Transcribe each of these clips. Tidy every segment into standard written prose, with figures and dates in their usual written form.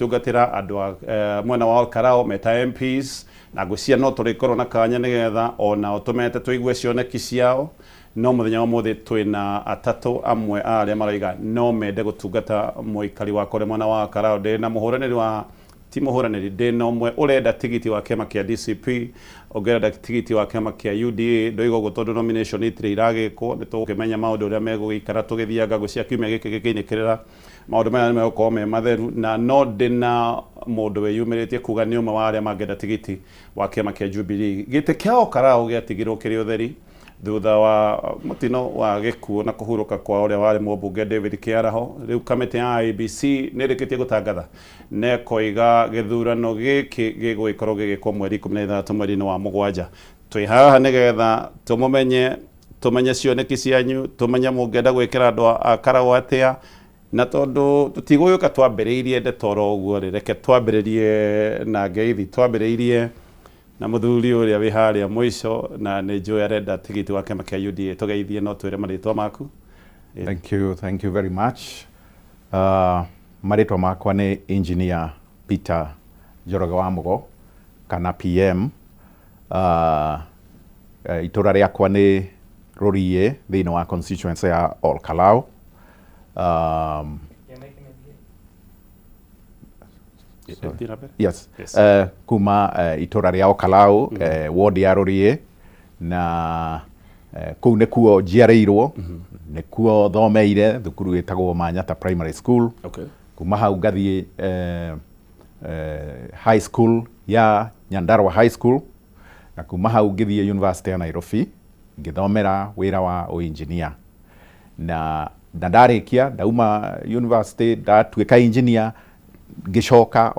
gũgĩtungatĩra andũ mwena wa Ol Kalou meta MPs na ngwĩciria no tũrĩkorwo na kanya nĩgetha onao tũmete tũigue cioneki ciao no mũthenya wa mũthĩ twĩna atatũ amwe arĩa maroiga no mende gũtungata mũikari wa kũrĩa mwena wa Ol Kalou ndĩ na mũhũranĩri wa ti mũhũranĩri ndĩ na ũmwe ũrenda tigiti wa kĩama kĩa DCP ũngĩenda tigiti wa kĩama kĩa UDA ndoiga ũguo tondũ nomination itirĩ iragĩkwo nĩ tũgũkĩmenya maũndũ ũrĩa megũgĩikara tũgĩthianga gwĩcia kiumia gĩkĩ gĩkĩinĩkĩrĩra maũndũ maya nĩ megũkorwo me matheru na no ndĩ na mũndũ wĩyumĩrĩtie kuga nĩ ũmwe wa arĩa mangĩenda tigiti wa kĩama kĩa Jubilee gĩtĩ kĩa Ol Kalou gĩatigirwo kĩrĩ ũtheri thutha wa mutino wa gĩkuũ na kũhurũka kwa ũrĩa warĩ mũmbunge David Kĩaraho rĩu kamĩtĩ ya IEBC nĩ ĩrĩkĩtie gũtangatha na ĩkoiga gĩthurano gĩkĩ gĩgũgĩkorwo gĩgĩkwo mweri 13 mweri-inĩ wa mũgwanja twĩ haha nĩgetha tũmenye cioneki cianyu tũmenye mũngĩenda gwĩkĩra andũ a Kalou atĩa na tondũ tũtigũgĩũka twambĩrĩirie ndeto oro ũguo reke twambĩrĩrie na ngeithi twambĩrĩirie na muthuri uria wi haria mwisho na nĩ njũĩ arenda tigiti wa kĩama kĩa UDA tũgeithie no twĩre marĩtwa maku. Thank you very much. Marĩtwa makwa nĩ engineer Peter Njoroge wa Mugo kana PM. Itũra rĩakwa nĩ Rũriĩ thĩinĩ wa constituency ya Ol Kalou. Yes. Kuma itũra rĩa Ol Kalou ward ya Rũriĩ na kũu nĩkuo njiarĩirwo nĩkuo thomeire thukuru ĩtagwo Manyata Primary School. Kuma hau ngathiĩ high school ya Nyandarua High School na kuma hau ngĩthiĩ University ya Nairobi ngĩthomera wĩra wa engineer na ndarĩkia ndauma university ndatuĩka engineer ngĩcoka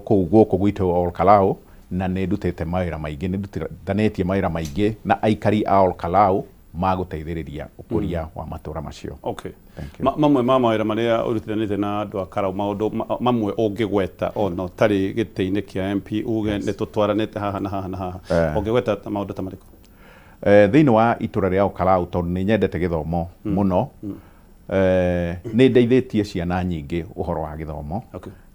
kũu gũkũ gwitũ Ol Kalou na nĩ ndutĩte mawĩra maingĩ nĩ ndutanĩtie mawĩra maingĩ na aikari a Ol Kalou magũteithĩrĩria ũkũria wa matũra macio. Mamwe ma mawĩra marĩa ũrutithanĩte na andũ a Kalou maũndũ mamwe ũngĩgweta ono tarĩ gĩtĩ-inĩ kĩa MP uge nĩ tũtwaranĩte haha na haha na haha ũngĩgweta maũndũ ta marĩkũ? Thĩinĩ wa itũra rĩa Ol Kalou tondũ nĩ nyendete gĩthomo mũno nĩ ndeithĩtie ciana nyingĩ ũhoro wa gĩthomo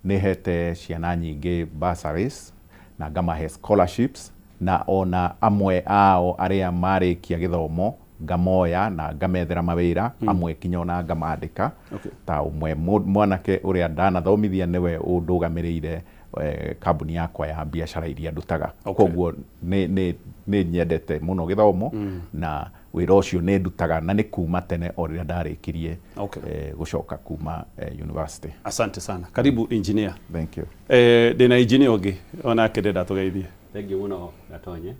nĩ hete ciana nyingĩ bursaries na ngamahe scholarships na ona amwe ao arĩa marĩkia gĩthomo ngamoya na ngamethera mawĩra amwe kinya ona ngamandĩka ta ũmwe mwanake ũrĩa ndanathomithia nĩwe ũndũgamĩrĩire kambuni yakwa ya biacara iria ndutaga koguo nĩ nyendete mũno gĩthomo na wĩra ũcio nĩ ndutaga na nĩ kuma tene o rĩrĩa ndarĩkirie gũcoka kuma university. Asante sana. Karibu engineer. Thank you. Ndĩna engineer ũngĩ onake ndĩrenda tũgeithie. Thank you mũno Gatonye.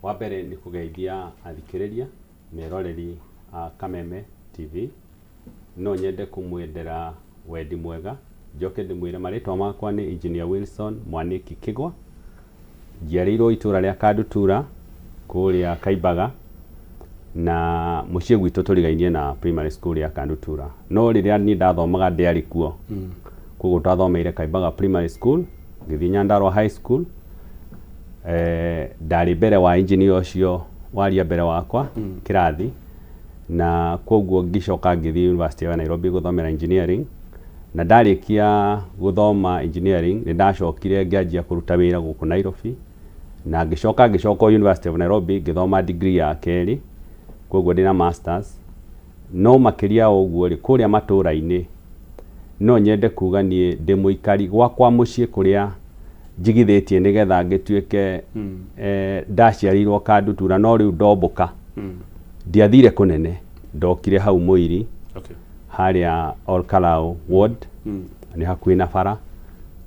Wa mbere nĩ kũgeithia athikĩrĩria meroreri a Kameme TV no nyende kũmwendera wendi mwega njoke ndĩmwĩre marĩtwa makwa nĩ engineer Wilson Mwanĩki Kĩgwa njiarĩirwo itũra rĩa Kandutura kũrĩa Kaimbaga na mũciĩ gwitũ tũrigainie na primary school ya Kandutura no rĩrĩa niĩ ndathomaga ndĩarĩ kuo koguo twathomeire Kaimbaga primary school ngĩthiĩ Nyandarua high school ndarĩ mbere wa engineer ũcio waria mbere wakwa kĩrathi na koguo ngĩcoka ngĩthiĩ University ya Nairobi gũthomera engineering na ndarĩkia gũthoma engineering nĩ ndacokire ngĩanjia kũruta wĩra gũkũ Nairobi na ngĩcoka University of Nairobi ngĩthoma degree ya kerĩ koguo ndĩna masters no makĩria ũguo rĩ kũrĩa matũra-inĩ no nyende kuga niĩ ndĩ mũikari gwakwa mũciĩ kũrĩa njigithĩtie nĩgetha ngĩtuĩke ndaciarirwo Kandutura no rĩu ndombũka ndiathire kũnene ndokire hau Mũiri harĩa Ol Kalou ward nĩ hakuhĩ na bara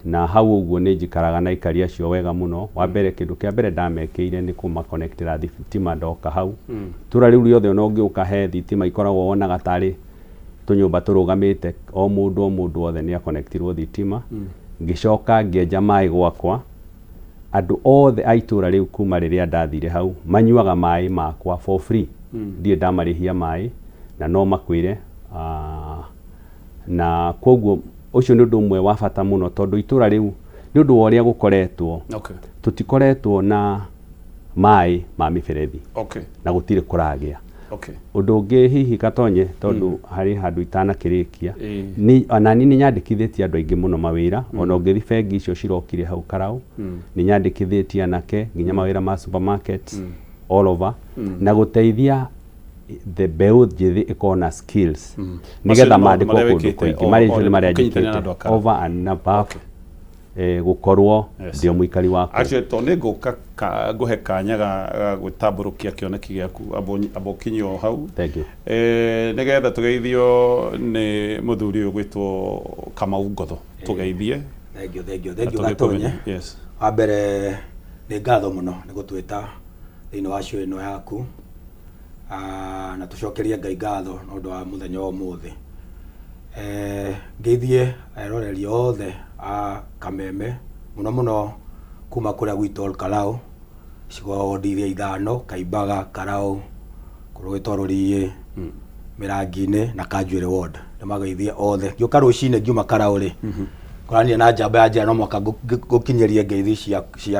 na hau ũguo nĩ njikaraga na aikari acio wega mũno wa mbere kĩndũ kĩa mbere ndamekĩire nĩ kũmakonectĩra thitima ndoka hau itũra rĩu rĩothe ona ũngĩũka he thitima ikoragwo wonaga tarĩ tũnyũmba tũrũgamĩte o mũndũ wothe nĩ akonectirwo thitima ngĩcoka ngĩenja maĩ gwakwa andũ othe a itũra rĩu kuma rĩrĩa ndathire hau manyuaga maĩ makwa for free ndiĩ ndamarĩhia maĩ na no makwĩre na koguo ũcio nĩ ũndũ ũmwe wa bata mũno tondũ itũra rĩu nĩ ũndũ wa ũrĩa gũkoretwo tũtikoretwo na maĩ ma mĩberethi na gũtirĩ kũragĩa Okay. Undu ungi hihi Gatonye tondu hari handu itana kirikia ni onani ni nyandikithitie andu aingi muno mawira ona ungithi bengi icio cirokire hau Karau ni nyandikithitie anake nginya mawira ma supermarkets all over na guteithia the beau jithi ikona skills nigetha mandiko kundu kuingi mari icio ni mari ajikite over and above gukorwo ndio muikari wako aje to ne nguhe kanya ga gwitamburukia kioneki giaku abokinyo hau. Thank you. Nigetha tugeithio ni muthuri uyu gwitwo Kamau Ngotho tugeithie. Thank you Gatonye. Yes. Abere ni ngatho muno ni gutwita thini wa show ino yaku na tucokeria Ngai ngatho no ndo wa muthenya wa muthi ngeithie eroreri othe a Kameme muno kuma kuria gwitu Ol Kalou cigo ndiria ithano Kaimbaga Karau kurugitwo Rurii Mirangine na Kanjuire ward ni magaithie othe ngiuka rucine ngiuma Karau ri korania na njamba ya njira no mwaka gukinyerie ngeithi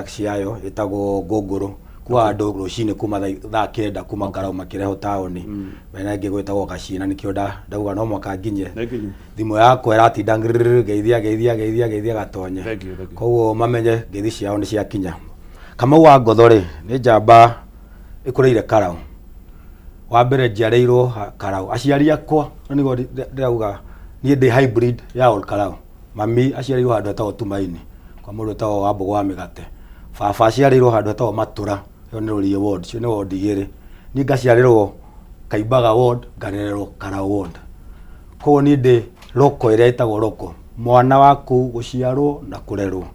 ciayo itagwo Ngunguru kwa andu rucine kuma thaa kenda kuma Karau makireho taoni mena ngi gwitagwo Gacina nikio ndauga no mwaka nginye thimu yakwa iratinda geithia Gatonye koguo mamenye ngeithi ciao ni ciakinya. Kamau wa Ngotho ri ni njamba ikureire Karau wa mbere njiareirwo Karau aciari akwa nigo ndauga ni ndi hybrid ya Ol Kalou mami aciareirwo handu etagwo Tumaini kwa mundu etagwo wa Mbogo wa Migate baba aciareirwo handu etagwo Matura yo ni Rurii ward cio ni ward igiri ni ngaciareirwo Kaimbaga ward ngarererwo Karau ward koguo ni ndi loko iria etagwo loko mwana waku guciarwo na kurerwo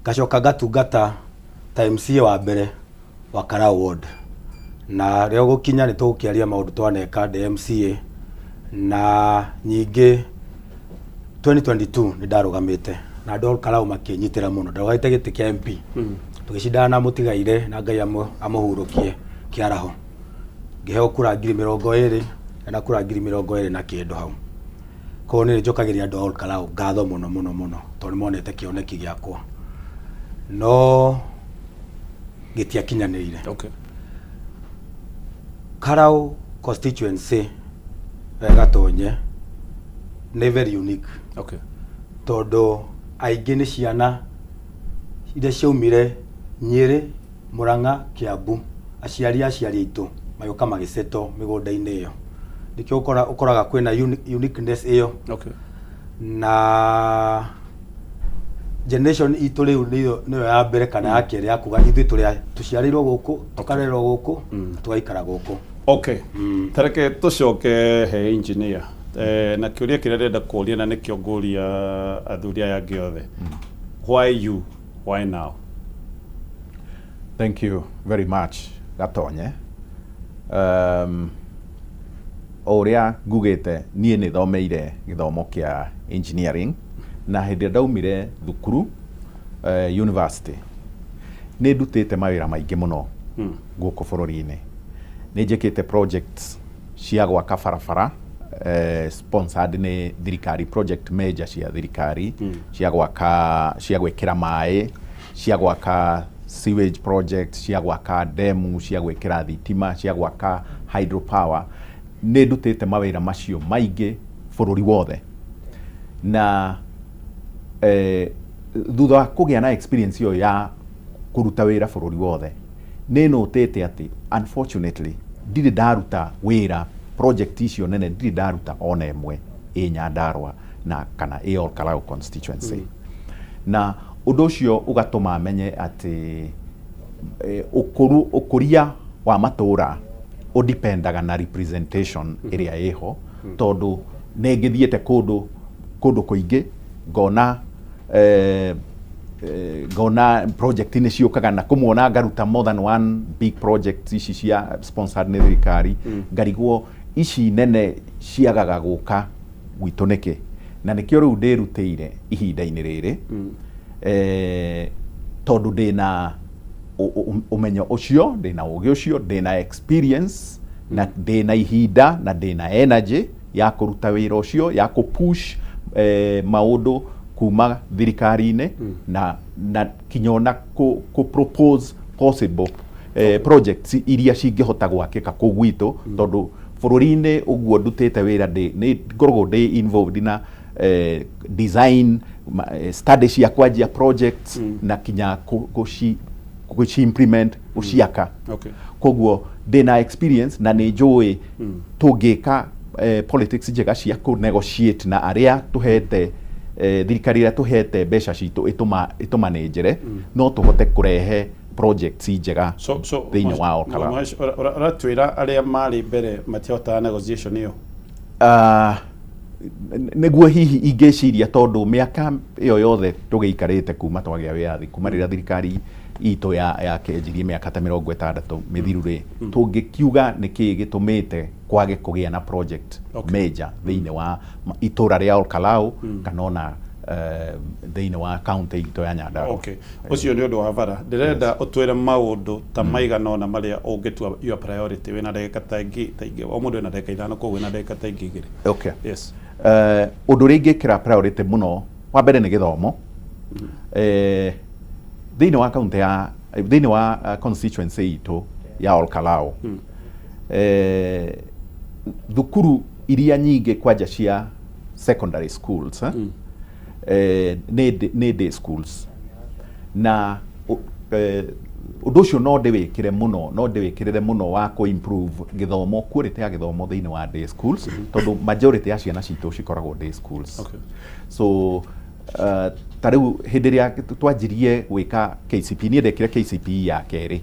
ngacoka ngatungata MC wa mbere wa Karau ward na reo gukinya ni tukiaria maundu twaneka MCA na nyingi 2022 ni ndarugamite na Ol Kalou makinyitira muno ndawaite giti kia MP tugicindana mutigaire na Ngai amuhurukie kiaraho ngiheo kura 2020 na kura 2020 na kindu hau ko ni njokagiria andu Ol Kalou ngatho muno tondu monete kioneki giakwa no gitia kinyanirire. Okay. Karau constituency Gatonye ni very unique. Okay. Todo aingĩ nĩ ciana iria ciaumire Nyeri, Murang'a, Kiambu aciari aitũ mayoka magiceto mĩgũnda-inĩ ĩyo nikio ukoraga kwina uniqueness ĩyo. Okay. Na generation itũ rĩu nĩyo ya mbere kana ya kerĩ ya kuga ithuĩ tũrĩa tuciarirwo gũkũ tukarerwo gũkũ tugaikara gũkũ. Okay. Tareke tucoke he engineer na kiuria kiria ndenda kuria na nikio nguria athuri aya angi othe. Why you? Why now? Thank you very much Gatonye. Oria ngugite nie ni thomeire githomo kia engineering na hindi ndaumire thukuru university ni ndutite mawira maingi muno guku bururi-ini ni njikite projects cia gwaka barabara sponsored ni thirikari project major cia thirikari cia gwikira mai cia gwaka sewage project cia gwaka demu cia gwikira thitima cia gwaka hydropower ni ndutite mawira macio maingi bururi wothe na thutha wa kugia na experience yo ya kuruta wira bururi wothe ni notete ati unfortunately ndire ndaruta wira project icio nene ndire ndaruta ona emwe Nyandarua na kana Ol Kalou constituency na undu ucio ugatuma amenye ati ukuria wa matura udipendaga na representation iria iho tondu nengithiete kundu kuingi ngona project ni ciukaga na kumwona ngaruta more than one big project ici cia sponsored ni thirikari ngarigwo ici nene ciagaga guka gwitu niki na nikio riu ndirutire ihinda-ini riri tondu ndina umenyo ucio ndina ugi ucio ndina experience na ndina ihinda na ndina energy ya kuruta wira ucio ya kupush maundu kuma thirikari-ini na kinyona ku propose possible projects iria cingĩhota gwakĩka kũu gwitũ tondũ bũrũri-inĩ ũguo ndutĩte wĩra nĩ ngoragwo ndĩ involved na design study cia kwanjia projects na kinya gũci implement ũciaka koguo ndĩna experience na nĩ njũĩ tũngĩka politics njega cia kũ negotiate na arĩa tũhete thirikari ĩrĩa tũhete mbeca citũ ĩtũmanĩnjĩre no tũhote kũrehe projects njega thĩinĩ wa Ol Kalou. Ũratwĩra arĩa marĩ mbere matihotaga negotiation ĩyo? Nĩguo hihi ingĩciria tondũ mĩaka ĩyo yothe tũgĩikarĩte kuma twagĩa wĩyathi kuma rĩrĩa thirikari itũ yakĩnjirie mĩaka ta 60 mĩthiru-rĩ tũngĩkiuga nĩkĩĩ gĩtũmĩte kwage kũgĩa na project major thĩinĩ wa itũra rĩa Ol Kalou kana ona thĩinĩ wa county itũ ya Nyandarua. Ũcio nĩ ũndũ wa bara. Ndĩrenda ũtwĩre maũndũ ta maigana ona marĩa ũngĩtua your priority wĩna ndagĩka ta ingĩ o mũndũ ena ndagĩka 5 koguo wĩna ndagĩka ta ingĩ 2. Yes. Ũndũ ũrĩa ingĩkĩra priority mũno wa mbere nĩ gĩthomo. Thĩinĩ wa county ya thĩinĩ wa constituency itũ ya Ol Kalou thukuru iria nyingĩ kwanja cia secondary schools nĩ day schools na ũndũ ũcio no ndĩwĩkĩrĩre mũno wa improve gĩthomo quality ya gĩthomo thĩinĩ wa day schools tondũ majority ya ciana citũ cikoragwo day schools. So ta rĩu hĩndĩ ĩrĩa twanjirie gwĩka KCPE niĩ ndekire KCPE ya kerĩ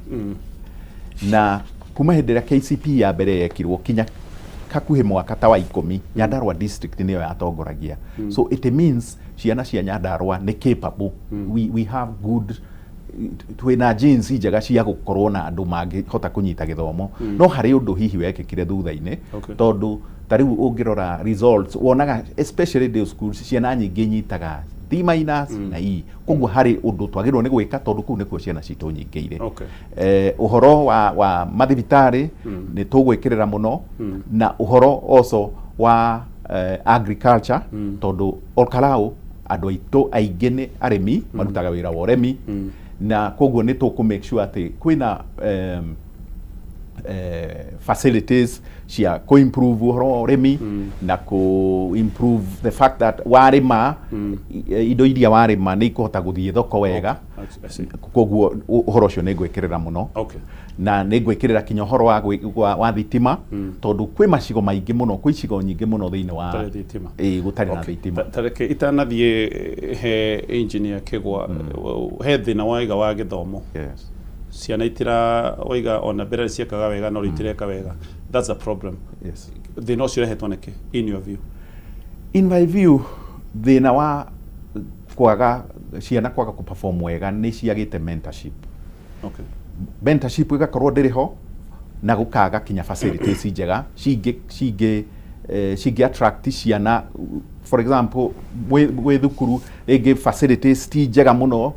na kuma hĩndĩ ĩrĩa KCPE ya mbere yekirwo kinya hakuhĩ mwaka ta wa 10 Nyandarua district nĩyo yatongoragia. So it means ciana cia Nyandarua nĩ capable. We have good twĩna genes njega cia gũkorwo na andũ mangĩhota kũnyita gĩthomo no harĩ ũndũ hihi wekĩkire thutha-inĩ tondũ ta rĩu ũngĩrora results wonaga especially day schools ciana nyingĩ nyitaga D- na E koguo harĩ ũndũ twagĩrĩirwo nĩ gwĩka tondũ kũu nĩkuo ciana citũ nyingĩ irĩ. Ũhoro wa mathibitarĩ nĩ tũgwĩkĩrĩra mũno na ũhoro also wa agriculture tondũ Ol Kalou andũ aitũ aingĩ nĩ arĩmi marutaga wĩra wa ũrĩmi na koguo nĩ tũkũ make sure atĩ kwĩna facilities cia improve ũhoro wa ũrĩmi na improve the fact that warĩma indo iria warĩma nĩ ikũhota gũthiĩ thoko wega koguo ũhoro ũcio nĩ ngwĩkĩrĩra mũno na nĩ ngwĩkĩrĩra kinya ũhoro wa thitima tondũ kwĩ macigo maingĩ mũno kwĩ icigo nyingĩ mũno thĩinĩ wa gũtarĩ na thitima. Tareke itanathiĩ he engineer Kĩgwa he thĩna waiga wa gĩthomo ciana itira oiga ona mbere ciekaga wega no itireka wega. That's a problem. Thĩna ũcio ũrehetwo nĩkĩ in your view? In my view thĩna wa kwaga ciana kwaga perform wega nĩ ciagĩte mentorship. Mentorship ĩgakorwo ndĩrĩ ho na gũkaga kinya facilities njega cingĩ attract ciana. For example gwĩ thukuru rĩngĩ facilities ti njega mũno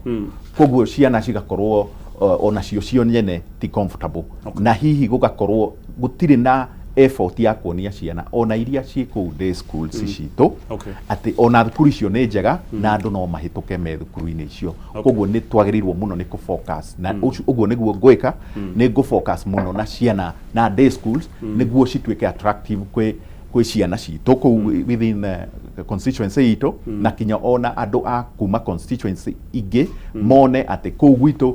koguo ciana cigakorwo ona cio nyene ti comfortable na hihi gũgakorwo gũtirĩ na effort ya kuonia ciana ona iria ciĩ kũu day schools citũ atĩ ona thukuru icio nĩ njega na andũ no mahĩtũke me thukuru-inĩ icio koguo nĩ twagĩrĩirwo mũno nĩ kũ-focus na ũguo nĩguo ngwĩka nĩ ngũ-focus mũno na ciana na day schools nĩguo cituĩke attractive kwĩ ciana citũ kũu within the constituency itũ na kinya ona andũ a kuma constituency ingĩ mone atĩ kũu gwitũ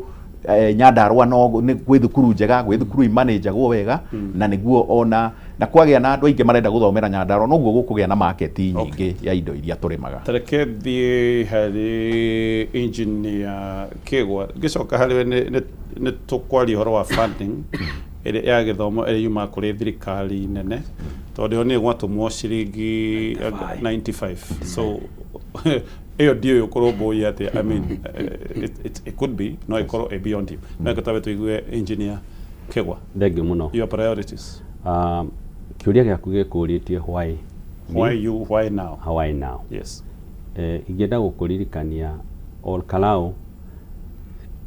Nyandarua no gwĩ thukuru njega gwĩ thukuru imanagwo wega na nĩguo ona na kwagĩa na andũ aingĩ marenda gũthomera Nyandarua noguo gũkũgĩa na market nyingĩ ya indo iria tũrĩmaga. Tareke thiĩ harĩ engineer Kĩgwa ngĩcoka harĩ nĩ tũkwaria ũhoro wa funding ĩrĩa ya gĩthomo ĩrĩa yuma kũrĩ thirikari nene tondũ nĩ gwatũmwo ciringi 95 so eyo ndio ũkorwo mbũi atĩ I mean it could be no ikorwo beyond him na ngatabe tuigue engineer Kĩgwa thengio mũno your priorities kĩũria gĩaku gĩkũrĩtie why now yes ingĩenda gũkũririkania Ol Kalou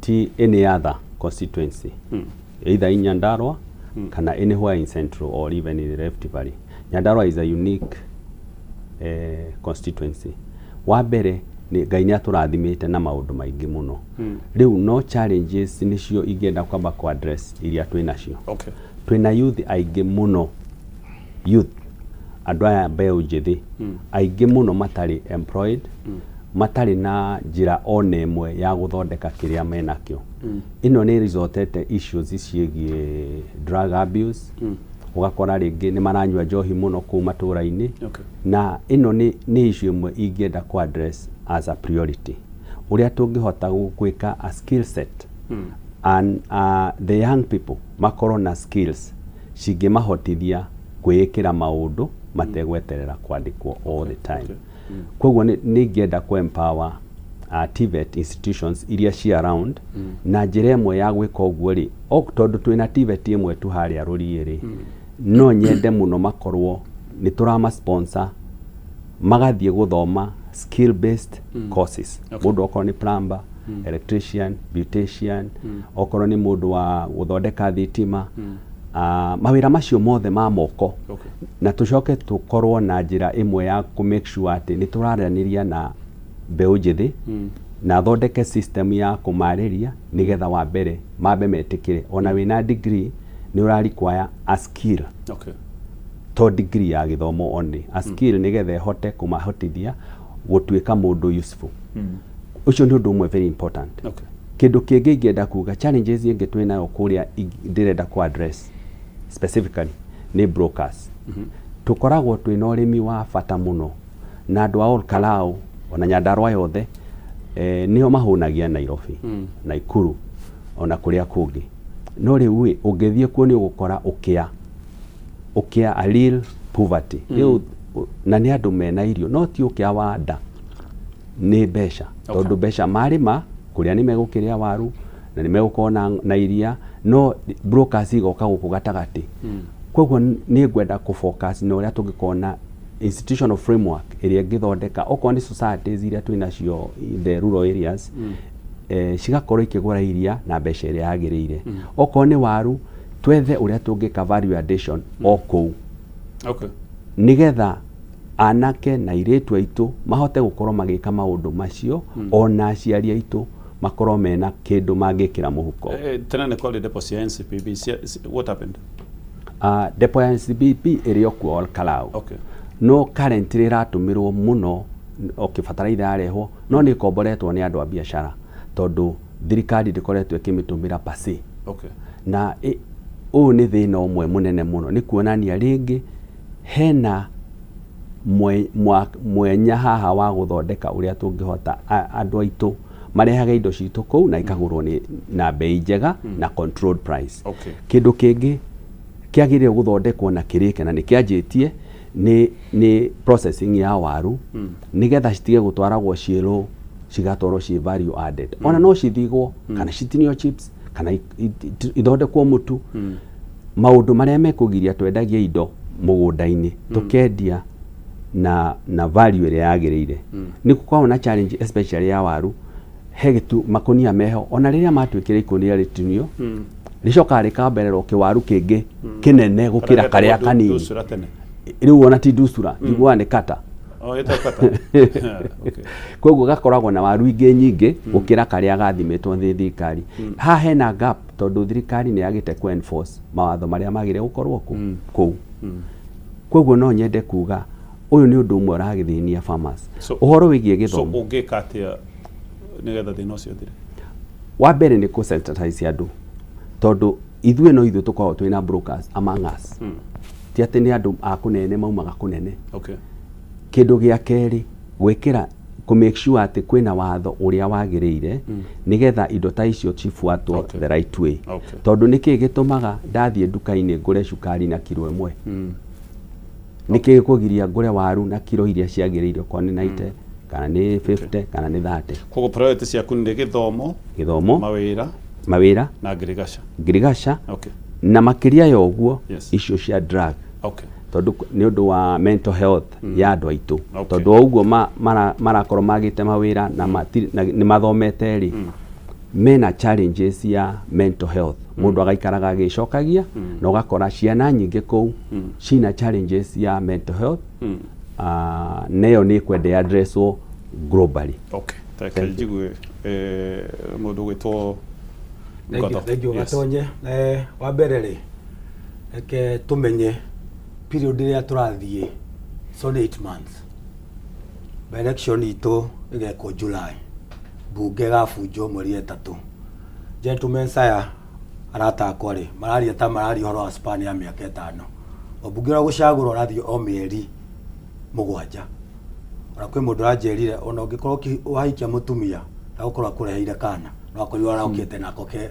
ti any other constituency either in Nyandarua kana anywhere in Central or even in the Rift Valley. Nyandarua is a unique constituency. Wa mbere Ngai nä atårathimĩte na maũndũ maingĩ mũno. Rĩu no challenges nĩcio ingĩenda kwamba ku address iria twĩ nacio. Twĩna youth aingĩ mũno, youth andũ aya mbeũ njĩthĩ aingĩ mũno matarĩ employed, matarĩ na njĩra ona ĩmwe ya gũthondeka kĩrĩa menakĩo. Ĩno nĩ resortete issues ciĩgiĩ drug abuse, ũgakora rĩngĩ nĩ maranyua njohi mũno kũu matũũra-inĩ, na ĩno nĩ issue ĩmwe ingĩenda ku address as a priority. Ũrĩa tũngĩhota gwĩka a skill set and the young people makorwo na skills cingĩmahotithia kwĩĩkĩra maũndũ mategweterera kwandĩkwo all the time. Koguo nĩ ingĩenda ku empower TVET institutions iria ci around na njĩra ĩmwe ya gwĩka ũguo rĩ, tondũ twĩna TVET ĩmwe tu harĩa Rũriĩ rĩ, no nyende mũno makorwo nĩ tũrama sponsor magathiĩ gũthoma skill based courses. Mũndũ okorwo nĩ plumber, electrician, beautician, okorwo nĩ mũndũ wa gũthondeka thitima, mawĩra macio mothe ma moko, na tũcoke tũkorwo na njĩra ĩmwe ya ku make sure atĩ nĩ tũraranĩria na mbeũ njĩthĩ na thondeke system ya kũmarĩria nĩgetha wa mbere mambe metĩkĩre ona wĩna degree nĩ ũra require a skill. To degree ya gĩthomo only, a skill nĩgetha ĩhote kũmahotithia gũtuĩka mũndũ useful. Ũcio nĩ ũndũ ũmwe very important. Kĩndũ kĩngĩ ingĩenda kuga, challenges ingĩ twĩnayo kũrĩa ndĩrenda ku address specifically nĩ brokers. Tũkoragwo twĩna ũrĩmi wa bata mũno na andũ a Ol Kalou ona Nyandarua yothe nĩo mahũnagia Nairobi, Naikuru ona kũrĩa kũngĩ. No rĩu ũngĩthiĩ kuo nĩ ũgũkora ũkĩa a real poverty. Rĩu na nĩ andũ mena irio, no ti ũkĩa wa nda, nĩ mbeca. Tondũ mbeca marĩma kũrĩa nĩ megũkĩrĩa waru na nĩ megũkorwo na iria, no brokers igoka gũkũ gatagatĩ. Koguo nĩ ngwenda ku focus na ũrĩa tũngĩkorwo na institutional framework ĩrĩa ĩngĩthondeka okorwo nĩ societies iria twĩ nacio the rural areas, cigakorwo ikĩgũra iria na mbeca ĩrĩa yagĩrĩire. Okorwo nĩ waru, twethe ũrĩa tũngĩka value addition o kũu, nĩgetha anake na airĩtu aitũ mahote gũkorwo magĩka maũndũ macio, ona aciari aitũ makorwo mena kĩndũ mangĩkĩra mũhuko. Tena nĩ called deposit ya NCPB. What happened? Depo ya NCPB ĩrĩ okuo Ol Kalou. No currently ĩratũmĩrwo mũno bataraitha yarehwo, no nĩ ĩkomboretwo nĩ andũ a biacara tondũ thirikari ndĩkoretwo ĩkĩmĩtũmĩra pasi. Na ũũ nĩ thĩna ũmwe mũnene mũno, nĩ kuonania rĩngĩ hena mwenya haha wa gũthondeka ũrĩa tũngĩhota andũ aitũ marehaga indo citũ kũu na ikagũrwo na bei njega na controlled price. Kĩndũ kĩngĩ kĩagĩrĩire gũthondekwo na kĩrĩke na nĩ kĩanjĩtie nĩ processing ya waru, nĩgetha citige gũtwaragwo ciĩrũ cigatwarwo ciĩ value added. Ona no cithigwo kana citinio chips kana ithondekwo mũtu, maũndũ marĩa mekũgiria twendagia indo mũgũnda-inĩ tũkendia na value ĩrĩa yagĩrĩire. Nĩ gũkorwo na challenge especially ya waru, hegetu makonia meho ona rĩrĩa matuĩkĩra ikonia rĩtinio rĩcokaga rĩkambererwo kĩwaru kĩngĩ kĩnene gũkĩra karĩa kanini. Rĩu ona ti ndusura, njiguaga nĩ kata. Koguo gakoragwo na waru ingĩ nyingĩ gũkĩra karĩa gathimĩtwo nĩ thirikari. Haha hena gap tondũ thirikari nĩ yagĩte ku enforce mawatho marĩa magĩrĩire gũkorwo kũu. Koguo no nyende kuga ũyũ nĩ ũndũ ũmwe ũragĩthĩnia farmers. Ũhoro wĩgiĩ gĩthomo. So ũngĩka atĩa nĩgetha thĩna ũcio ũthire? Wa mbere nĩ ku sensitize andũ, tondũ ithuĩ no ithuĩ tũkoragwo twĩna brokers among us. Ti atĩ nĩ andũ a kũnene maumaga kũnene. Kĩndũ gĩa kerĩ gwĩkĩra ku make sure atĩ kwĩna watho ũrĩa wagĩrĩire nĩgetha indo ta icio cibuatwo the right way. Tondũ nĩkĩ gĩtũmaga ndathiĩ nduka-inĩ ngũre cukari na kilo 1, nĩkĩ gĩkũgiria ngũre waru na kilo iria ciagĩrĩire kwa nĩ 90 kana nĩ 50 kana nĩ 30. Koguo priority ciaku nĩ gĩthomo, mawĩra na ngirigaca, na makĩria ya ũguo icio cia drug. Tondũ nĩ ũndũ wa mental health ya andũ aitũ. Tondũ ũguo marakorwo magĩte mawĩra na nĩ mathomete rĩ, mena challenges ya mental health. Mũndũ agaikaraga agĩcokagia na ũgakora ciana nyingĩ kũu cina challenges ya mental health. Nayo nĩ kwende addresswo globally. Okay. Thank you. Mundu gwitwo Ngotho. Thank you. Gatonye wa mbere ri eke tumenye period ria turathie so 8 months. Election ito igeko July. Bunge gafunjo mweri 3. Gentlemen saya arata akore marari ta marari horo wa Spain ya miaka 5. Obunge ra gucagura rathio o mieri 7. Ora kwi mundu ajerire ona ungikorwo wahikia mutumia na gukorwo kureheire kana no akori wara ukite nako ke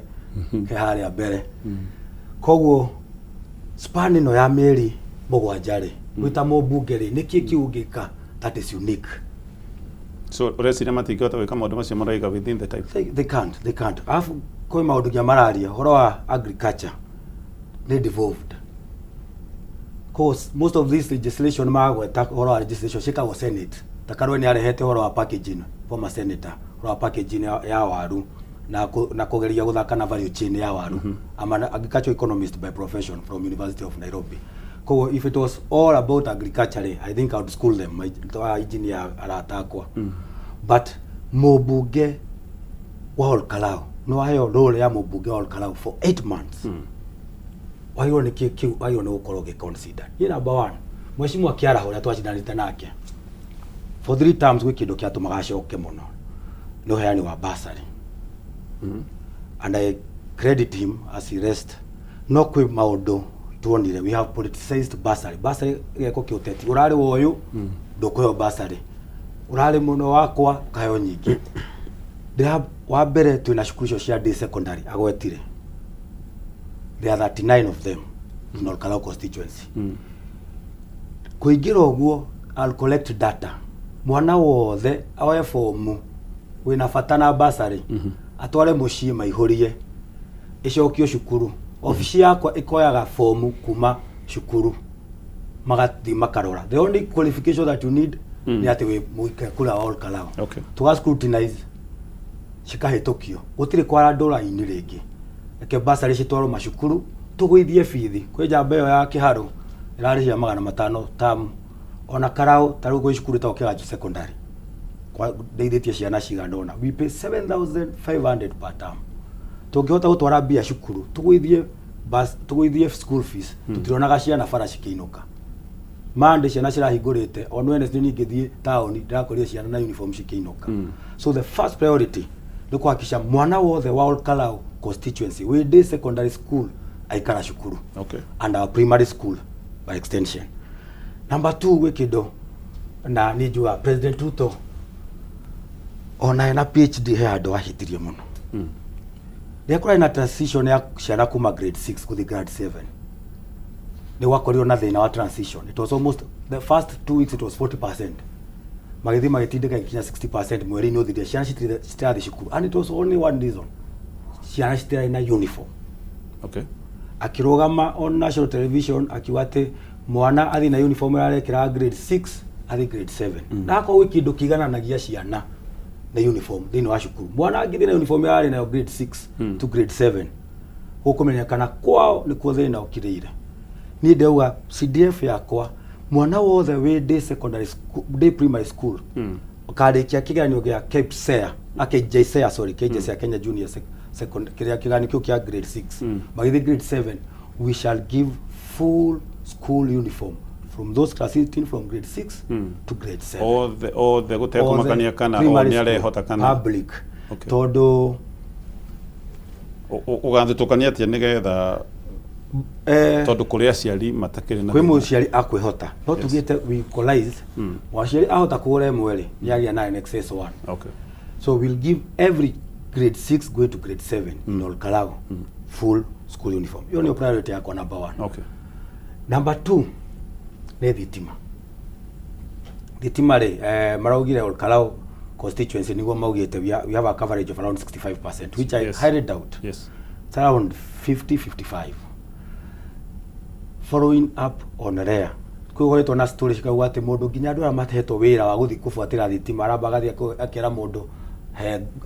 haria mbere. Koguo Spain no ya mieri 7 ri gwita mubunge ri niki kiugika that is unique. So resi na matikota we kama odoma maraiga within the time. They can't. Afu koi maundu ya malaria horo wa agriculture they devolved. Cause most of this legislation magweta horo wa legislation shika wa Senate. Takarwe ni arehete horo wa packaging former senator horo wa packaging ya waru na kugeria guthaka na value chain ya waru. I'm an agriculture economist by profession from University of Nairobi. So if it was all about agriculture, I think I would school them. My engineer aratakwa. But mobunge wa Ol Kalou no hayo role ya mobunge wa Ol Kalou for 8 months. Why you kiu why you no ukoroge consider. Ni number 1. Mheshimiwa Kiara hora twachindanite nake. For 3 terms we kindo kiatu magashoke muno. No heani wa basari. And I credit him as he rest. No kwi maundu tuonire we have politicized basari geko kiuteti urari woyu ndukoyo basari urari muno wakwa kayo nyingi wa mbere twina cukuru cia day secondary agwetire there are 39 of them in Ol Kalou constituency. Kuingira uguo I'll collect data mwana wothe awe formu wina fatana basari atware mucii maihurie icokio cukuru. Ofisi yakwa ikoyaga fomu kuma shukuru magathi makarora. The only qualification that you need ni ati we muike kula Ol Kalou. Okay. To scrutinize shikahitokio gutire kwara dola ini ringi eke basari citwaro mashukuru tugwithie fithi kwe njamba iyo ya kiharo irarihia 500 tamu ona Kalou taru go shukuru ta okiga secondary kwa deithitie ciana cigana ona we pay 7,500 per term. Tungihota gutwara bia shukuru tugwithie school fees tutironaga ciana bara cikiinuka mande ciana cirahingurite on Wednesday ningithie town ndakoria ciana na uniform cikiinuka. So the first priority ni kuhakikisha mwana wothe wa Ol Kalou constituency we day secondary school aikara shukuru. Okay. And our primary school by extension. Number 2 we kido na nijua President Ruto ona na PhD he ando ahitirie muno. Dekora ina transition ya ciana kuma grade 6 kuthi grade 7. Ni wakorio na thina wa transition. It was almost the first 2 weeks it was 40%. Magithi magitindika kinya 60% mweri ni uthire ciana citirathi cukuru. And it was only one reason. Ciana citira ina uniform. Okay. Akirogama on national television akiwate mwana athi na uniform ya kira grade 6 athi grade 7. Nako wiki ndukigana nagia ciana na uniform thini wa shukuru mwana agithi na uniform yari na grade 6 to grade 7 hukumenyekana kwao ni kuo thina ukirire ni ndeuga CDF yakwa mwana wothe we day secondary school day primary school ukarikia kiganyo gya KJSEA KJSEA Kenya Junior Secondary kiganyo kio kia grade 6 magithi grade 7 we shall give full school uniform from those classes from grade 6 to grade 7. All the guteko makania kana o ni ale hota kana public. Okay. Todo uganthukania atia nigetha tondu kuria aciari matakiri na kwi muciari akwihota no tugite we equalize waciari ahota kugura mweri yagia na in excess 1. Okay. So we'll give every grade 6 going to grade 7 in Ol Kalou full school uniform. Hiyo ni priority yako number 1. Okay. Number 2 ni thitima ri maraugire Ol Kalou constituency niguo maugite we have a coverage of around 65%, which I highly doubt. Yes. It's around 50-55. Following up on rare kugoretwo na story cikauga ati mundu nginya andu amatehetwo wira wa guthi kufuatira thitima arambagathi akira mundu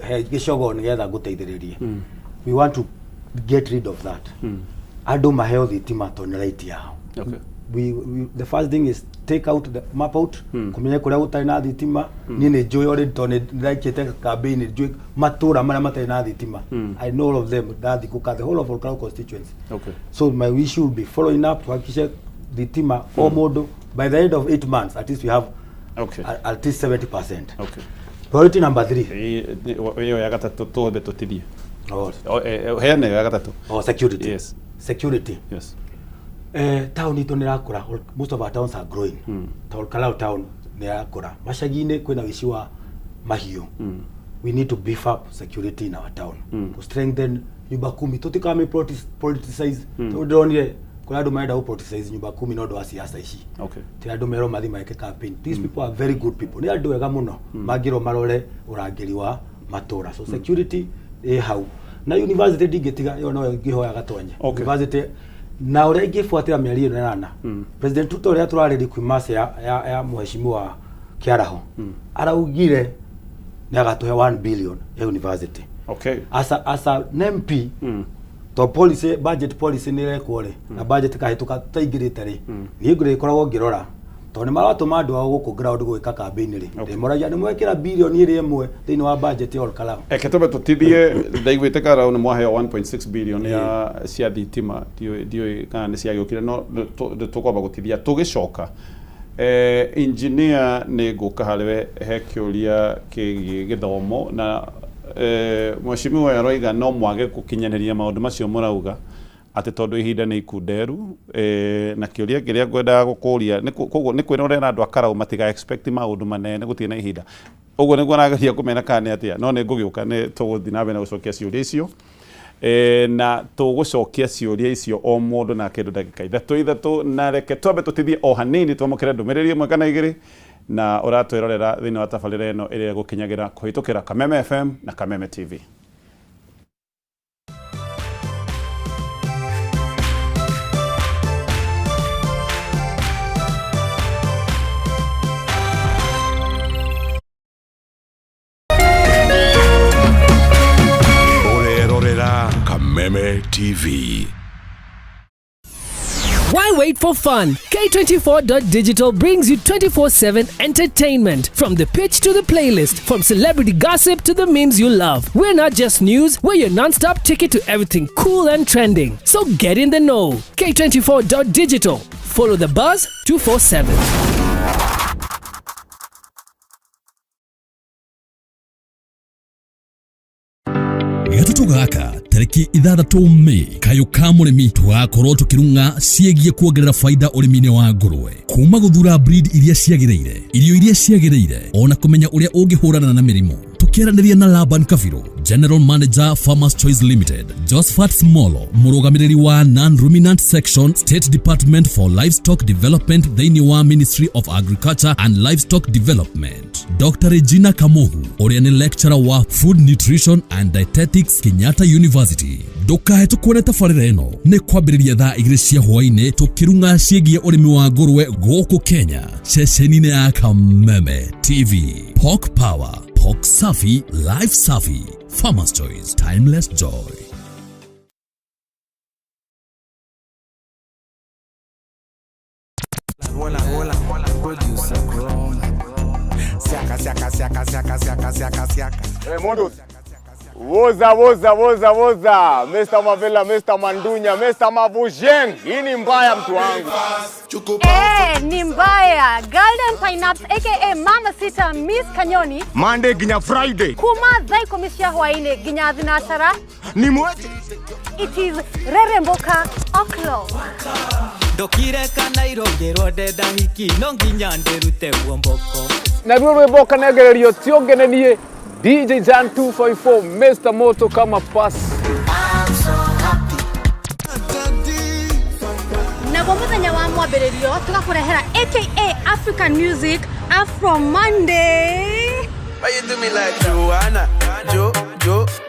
he gicogo nigetha guteithiririe. We want to get rid of that. Andu maheo thitima to right yao. Okay. the first thing is take out the map out kumenya kuria gutari na thitima ni njui already tone ndakite campaign njui matura maria matari na thitima I know all of them that the whole of Ol Kalou constituency. Okay. So my wish will be following up kuhakikisha thitima omodo by the end of 8 months at least we have at least 70%. Okay. Priority number 3 hiyo ya gatatu tuothe tutithie heane ya gatatu security. Yes, security. Yes. Town ito nirakura, most of our towns are growing. Ol Kalou town nirakura mashagine kwina wishi wa mahiu. We need to beef up security in our town to strengthen nyumba 10 tutikame politicize tudonire kuna ndo maenda politicize nyumba 10 no ndo siasa ici. Okay. Ti andu mero mathi maike campaign. These people are very good people. Ni andu wega muno magiro marore urangiri wa matura. So security how na university digetiga yo no ngihoya gatonye. University na ure ngifuatira mieri ino nana President Ruto ria turaredi kwimasa ya mheshimiwa Kiaraho araugire ni agatuhe 1 billion ya university. Okay. As a MP to policy budget policy ni rekore na budget kahituka taigirite ri ni ngure ikoragwo ngirora to ni maratuma andu ao guku ground gwika campaign ri moragia ni mwekira billion iri imwe thini wa budget ya Ol Kalou eketobe tutithie ndaigwite kara ni mwaheo 1.6 billion ya cia thitima dio kana ni cia yokire no tukwamba gutithia tugicoka engineer ni nguka hariwe he kiuria ki githomo na mheshimiwa yaroiga no mwage gukinyaniria maundu macio murauga ati tondu ihinda ni ikunderu na kiuria kiria ngwenda gukuria ni kwirorera andu akara matiga expect maundu manene gutina ihinda uguo niguo nageria kumena kana atia no ni ngugiuka ni tuguthi na bena gucokia ciuria icio na tugucokia ciuria icio o mundu na kindu ndagika ithatu na reke twambe tutithie o hanini twamukire ndumiriri imwe kana igiri na uratwirorera thini wa tabarira ino iria gukinyagira kuhitukira Kameme FM na Kameme TV. Kameme TV. Why wait for fun? K24.digital brings you 24/7 entertainment. From the pitch to the playlist, from celebrity gossip to the memes you love. We're not just news, we're your non-stop ticket to everything cool and trending. So get in the know. K24.digital. Follow the buzz 247. Gatutu gaka tariki 6 Mei kayo ka murimi tugakorwo tukirunga ciegie kuongerera faida urimine wa ngurwe kuma guthura breed iria ciagirire irio iria ciagirire ona kumenya uria ungihurana na mirimu tukiaraniria na Laban Kaviro General Manager Farmers Choice Limited Josephat Smolo murugamiriri wa non-ruminant section State Department for Livestock Development thini wa Ministry of Agriculture and Livestock Development Dr. Regina Kamohu uria ni lecturer wa Food Nutrition and Dietetics Kenyatta University. Ndukahe tukuone tabarira ino ni kwambiriria thaa 2 cia hwaini tukirunga ciegie urimi wa ngurwe guku Kenya ceceni-ini ya Kameme TV. Pork Power, Pork Safi, Life Safi, Farmers Choice, Timeless Joy. Hey, Mondo. Woza. Mr. Mavela, Mr. Mandunya, Mr. Mavujeng. Hii ni mbaya mtu wangu. Ni mbaya. Golden Pineapps aka Mama Sita Miss Kanyoni. Monday ginya Friday. Kuma dhai komishia hwaine ginya zinashara. Ni mweche. It is Reremboka Oklo. Dokire kana irogero deda hiki nonginya nderute womboko. Na Reremboka negererio tiongenenie DJ Jan 254 Mr. Moto kama pass. Na kwa muthenya wa mwambĩrĩrio tugakurehera aka African Music Afro Monday. Why you do me like Joanna?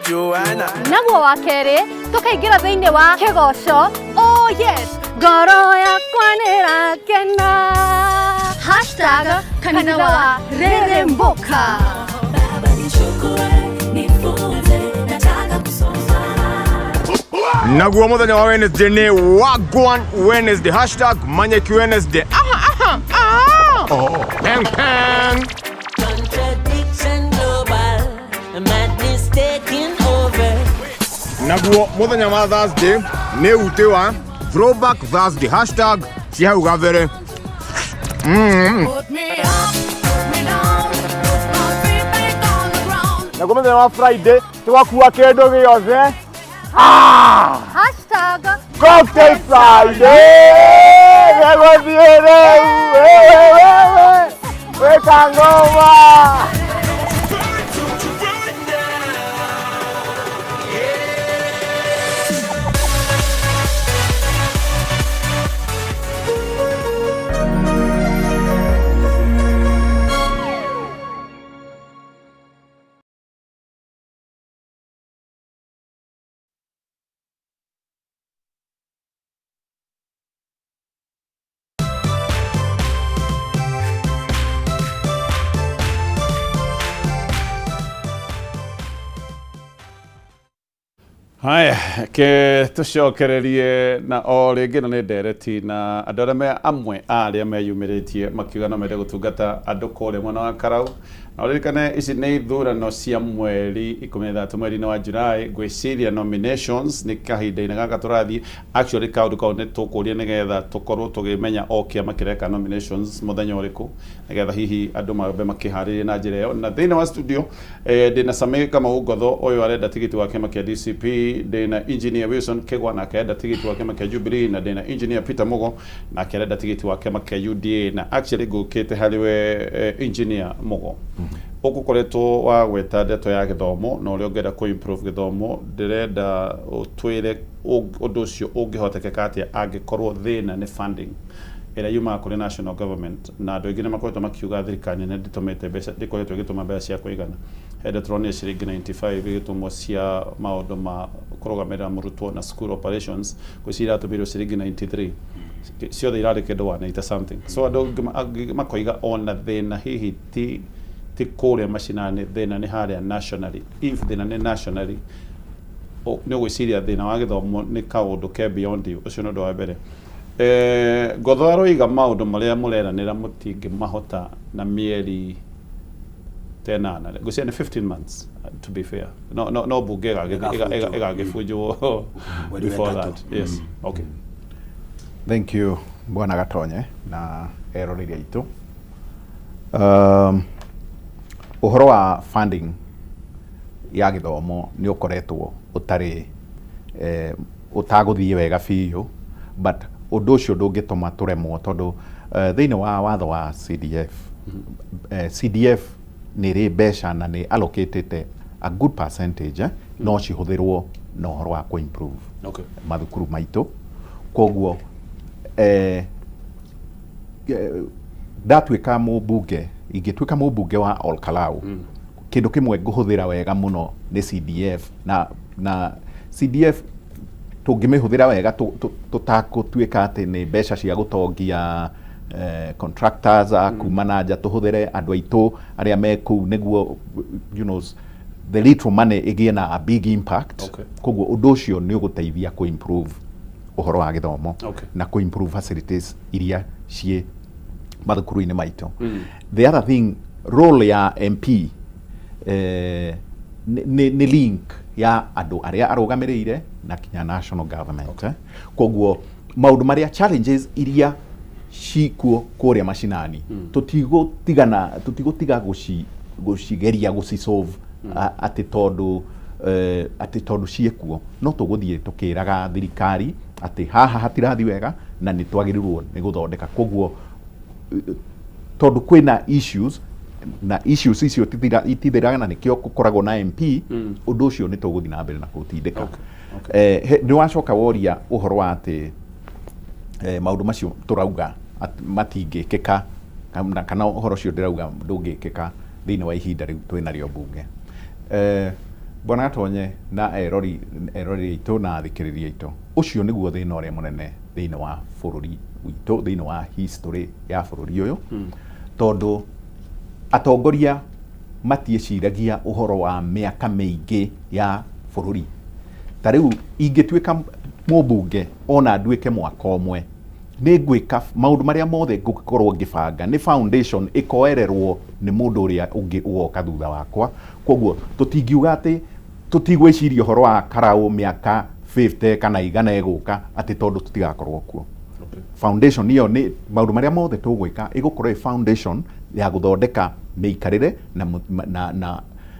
Joanna. Naguo wa kerĩ tukaingira thĩinĩ wa kĩgoco. Oh yes, ngoro yakwa nĩrakena. #kanitha wa Reremboka. naguo muthenya wa Wednesday ni Wagwan Wednesday #Manyeki Wednesday Peng peng. Contradiction global, madness taking over. Naguo muthenya wa Thursday ni ute wa Throwback Thursday #Chihau Gavere. Put me up, put me down, put my feet back on the ground. Naguo muthenya wa Friday tugakua kendo giothe. #Cocktail Friday. We kangoma. Haya, ke tucokererie na o ringi na ni ndereti na andu aria me amwe aria meyumiritie makiuga no mende gutungata andu kure mwena wa Karau na ririkane ici ni ithurano cia mweri 13 mweri wa Julai gwiciria nominations ni kahinda-ini gaka turathie actually kaundu kau ni tukuria nigetha tukorwo tugimenya o kiama kireka nominations muthenya uriku nigetha hihi andu mabe makihariria na njira iyo na thina wa studio ndina Sami kama Ngotho uyu arenda tigiti wa kiama kia DCP ndina engineer Wilson Kegwa na akaenda tigiti wa kiama kia Jubilee na ndina engineer Peter Mugo na akaenda tigiti wa kiama kia UDA na actually gukite hariwe engineer Mugo ukukoretwo wa gweta ndeto ya githomo na uria ungenda ku improve githomo ndirenda utwire undu ucio ungihotekeka atia angikorwo thina ni funding ira yuma kuri national government na andu aingi makoretwo makiuga thirikari nene nditumite mbeca ndikoretwo igituma mbeca cia kuigana hende turonia ciringi 95 igitumwo cia maundu ma kurugamira murutwo na school operations gwicira atumirwo ciringi 93 ciothe irari kindu wa 90 something so andu makoiga ona thina hihi ti kuria macinani thina ni haria nationally if thina ni nationally ni gwiciria thina wa githomo ni kaundu ke beyond you ucio no ndo wa mbere Ngotho aroiga maundu maria mureranira mutingi mahota na mieri 10 gucia ni 15 months to be fair no bunge igagifunjwo before that yes okay thank you bwana Gatonye na eroreri aitu uhoro wa funding ya githomo ni ukoretwo utari utaguthie wega biu but undu ucio ndungituma turemwo tondu thiini wa watho wa CDF CDF ni ri mbeca na ni allocated a good percentage no cihuthirwo no uhoro wa ku improve mathukuru maitu koguo ndatwika mubunge ingitwika mubunge wa Ol Kalou kindu kimwe nguhuthira wega muno ni CDF na CDF tungimihuthira wega tutakutwika ati ni mbeca cia gutongia contractors kuma na nja tuhuthire andu aitu aria me ku niguo you know the little money igie na a big impact koguo undu ucio ni uguteithia ku improve uhoro wa githomo na ku improve facilities iria cie mathukuru-ini maitu the other thing role ya MP ni link ya andu aria arugamirire na kinya national government koguo maundu maria challenges iria cikuo kuria macinani tutigutiga gucigeria gucisolve ati tondu ciekuo no tuguthie tukiraga thirikari ati haha hatirathi wega na ni twagirirwo ni guthondeka koguo tondu kwina issues na issues icio itithiraga na nikio gukoragwo na MP undu ucio ni tuguthi na mbere na kutindika ni wacoka woria uhoro wa ati maundu macio turauga matingikika kana uhoro ucio ndirauga ndungikika thiini wa ihinda riu twina rio bunge bwana Gatonye na erori itu na thikiriria itu ucio niguo thina uria munene thiini wa bururi witu thiini wa history ya bururi uyu tondu atongoria matieciragia uhoro wa miaka meingi ya bururi tariu ingitwika mũmbunge ona nduĩke mwaka ũmwe nĩ ngwĩka maũndũ marĩa mothe ngũkorwo ngĩbanga nĩ foundation ĩkoererwo nĩ mũndũ ũrĩa ũngĩ ũgoka thutha wakwa. Koguo tũtingiuga atĩ tũtigwĩciria ũhoro wa Kalou mĩaka 50 kana igana ĩgũka atĩ tondũ tũtigakorwo kuo. Foundation niyo nĩ maũndũ marĩa mothe tũgwĩka ĩgũkorwo ĩ foundation ya gũthondeka mĩikarĩre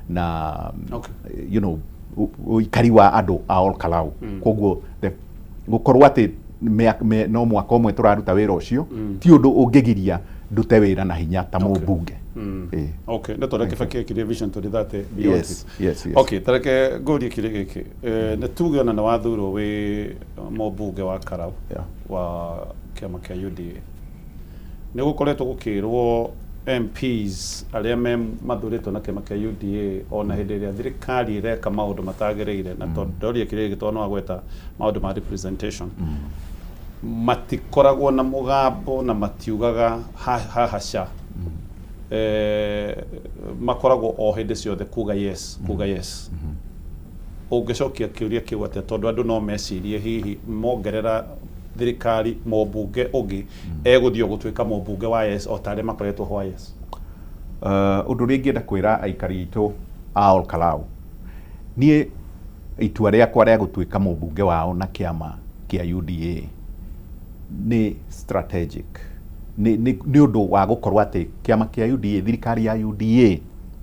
na you know ũikari wa andũ a Ol Kalou. Koguo gũkorwo atĩ no mwaka ũmwe tũraruta wĩra ũcio ti ũndũ ũngĩgiria ndute wĩra na hinya ta mũmbunge. Okay, nĩ tondũ kĩbakĩ kĩrĩ vision 2030 beyond. Yes. Okay, tareke ngũrie kĩrĩ gĩkĩ. Nĩ tuge ona nĩ wathurwo wĩ mũmbunge wa Kalou wa kĩama kĩa UDA. Nĩ gũkoretwo gũkĩrwo MPs arĩa mathurĩtwo na kĩama kĩa UDA ona hĩndĩ ĩrĩa thirikari ĩreka maũndũ matagĩrĩire na tondũ kĩrĩ gĩtwa no agweta maũndũ ma representation matikoragwo na mũgambo na matiugaga hahaca. Makoragwo o hĩndĩ ciothe kuga yes. Ũngĩcokia kĩũria kĩu atĩa tondũ andũ no mecirie hihi mongerera thirikari mũmbunge ũngĩ egũthiĩ gũtuĩka mũmbunge wa yes o tarĩ makoretwo ho yes. Ũndũ ũrĩa ingĩenda kwĩra aikari itũ a Ol Kalou niĩ itua rĩakwa rĩa gũtuĩka mũmbunge wao na kĩama kĩa UDA nĩ strategic nĩ ũndũ wa gũkorwo atĩ kĩama kĩa UDA thirikari ya UDA